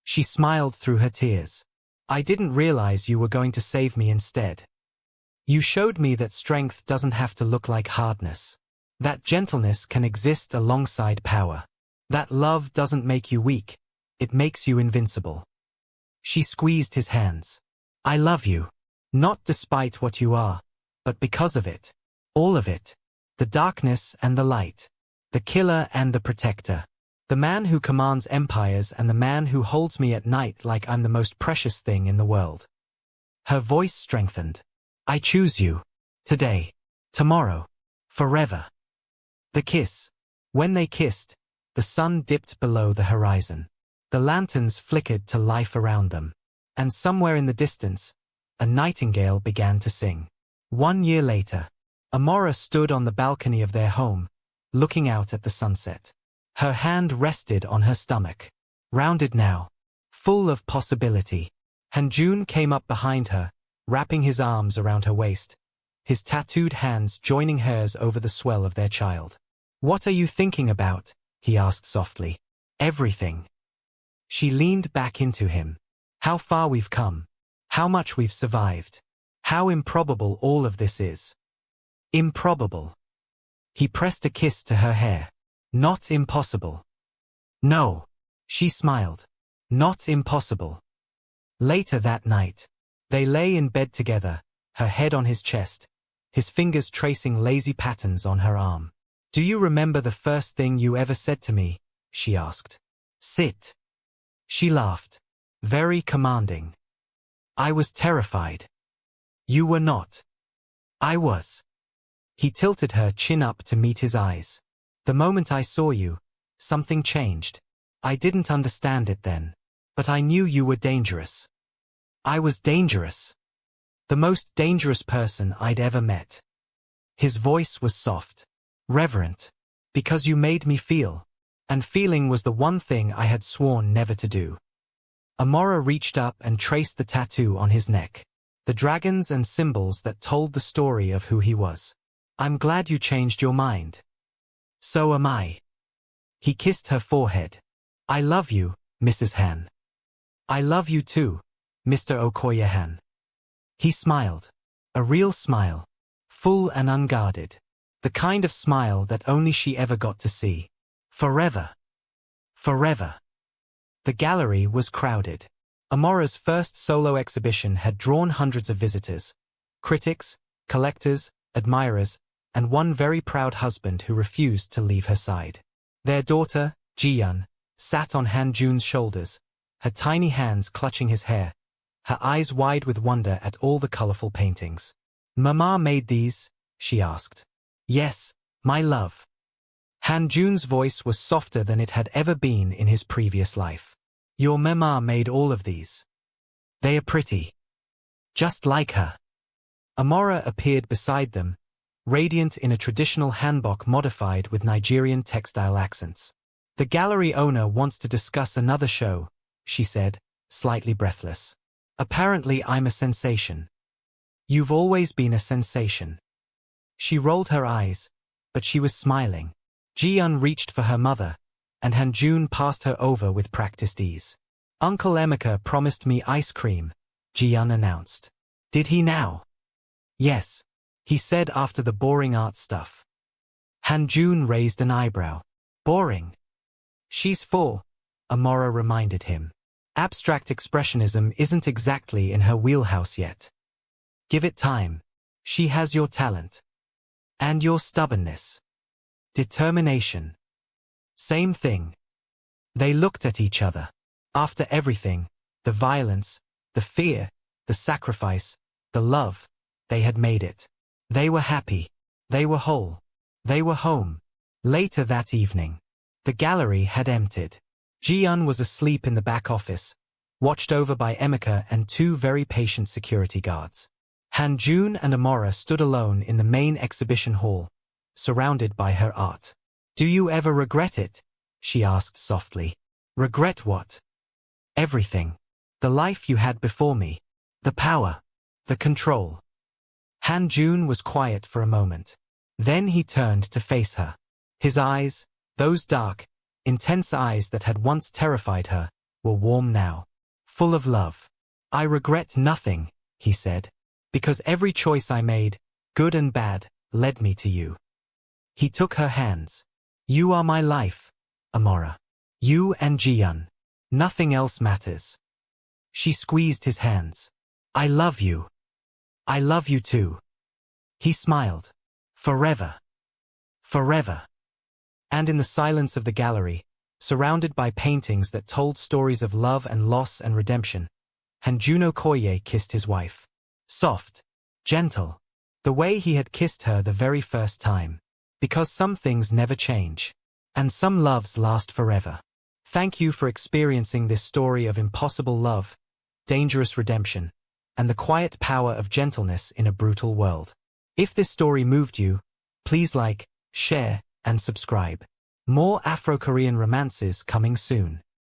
She smiled through her tears. "I didn't realize you were going to save me instead. You showed me that strength doesn't have to look like hardness. That gentleness can exist alongside power. That love doesn't make you weak, it makes you invincible." She squeezed his hands. "I love you. Not despite what you are, but because of it. All of it. The darkness and the light. The killer and the protector. The man who commands empires and the man who holds me at night like I'm the most precious thing in the world." Her voice strengthened. "I choose you. Today. Tomorrow. Forever." The kiss. When they kissed, the sun dipped below the horizon. The lanterns flickered to life around them. And somewhere in the distance, a nightingale began to sing. 1 year later, Amora stood on the balcony of their home, looking out at the sunset. Her hand rested on her stomach. Rounded now. Full of possibility. Han-jun came up behind her, wrapping his arms around her waist, his tattooed hands joining hers over the swell of their child. "What are you thinking about?" he asked softly. "Everything." She leaned back into him. "How far we've come. How much we've survived. How improbable all of this is. Improbable. He pressed a kiss to her hair. Not impossible. No. She smiled. Not impossible. Later that night, they lay in bed together, her head on his chest, his fingers tracing lazy patterns on her arm. Do you remember the first thing you ever said to me? She asked. Sit. She laughed. Very commanding. I was terrified. You were not. I was. He tilted her chin up to meet his eyes. The moment I saw you, something changed. I didn't understand it then, but I knew you were dangerous. I was dangerous. The most dangerous person I'd ever met. His voice was soft, reverent, because you made me feel, and feeling was the one thing I had sworn never to do. Amora reached up and traced the tattoo on his neck, the dragons and symbols that told the story of who he was. I'm glad you changed your mind. So am I. He kissed her forehead. I love you, Mrs. Han. I love you too, Mr. Okoye Han. He smiled. A real smile. Full and unguarded. The kind of smile that only she ever got to see. Forever. Forever. The gallery was crowded. Amora's first solo exhibition had drawn hundreds of visitors. Critics, collectors, admirers, and one very proud husband who refused to leave her side. Their daughter, Ji-yeon, sat on Han Jun's shoulders, her tiny hands clutching his hair, her eyes wide with wonder at all the colorful paintings. Mama made these? She asked. Yes, my love. Han Jun's voice was softer than it had ever been in his previous life. Your mama made all of these. They are pretty. Just like her. Amora appeared beside them, radiant in a traditional hanbok modified with Nigerian textile accents. The gallery owner wants to discuss another show, she said, slightly breathless. Apparently I'm a sensation. You've always been a sensation. She rolled her eyes, but she was smiling. Ji-yeon reached for her mother, and Han Jun passed her over with practiced ease. Uncle Emeka promised me ice cream, Ji-yeon announced. Did he now? Yes, he said after the boring art stuff. Han Jun raised an eyebrow. Boring. She's 4, Amora reminded him. Abstract expressionism isn't exactly in her wheelhouse yet. Give it time. She has your talent. And your stubbornness. Determination. Same thing. They looked at each other. After everything, the violence, the fear, the sacrifice, the love, they had made it. They were happy. They were whole. They were home. Later that evening, the gallery had emptied. Ji-yeon was asleep in the back office, watched over by Emeka and 2 very patient security guards. Han Jun and Amora stood alone in the main exhibition hall, surrounded by her art. Do you ever regret it? She asked softly. Regret what? Everything. The life you had before me. The power. The control. Han Jun was quiet for a moment. Then he turned to face her. His eyes, those dark, intense eyes that had once terrified her, were warm now. Full of love. I regret nothing, he said, because every choice I made, good and bad, led me to you. He took her hands. You are my life, Amora. You and Ji-yeon. Nothing else matters. She squeezed his hands. I love you. I love you too. He smiled. Forever. Forever. And in the silence of the gallery, surrounded by paintings that told stories of love and loss and redemption, Han Juno Koye kissed his wife. Soft. Gentle. The way he had kissed her the very first time. Because some things never change. And some loves last forever. Thank you for experiencing this story of impossible love, dangerous redemption, and the quiet power of gentleness in a brutal world. If this story moved you, please like, share, and subscribe. More Afro-Korean romances coming soon.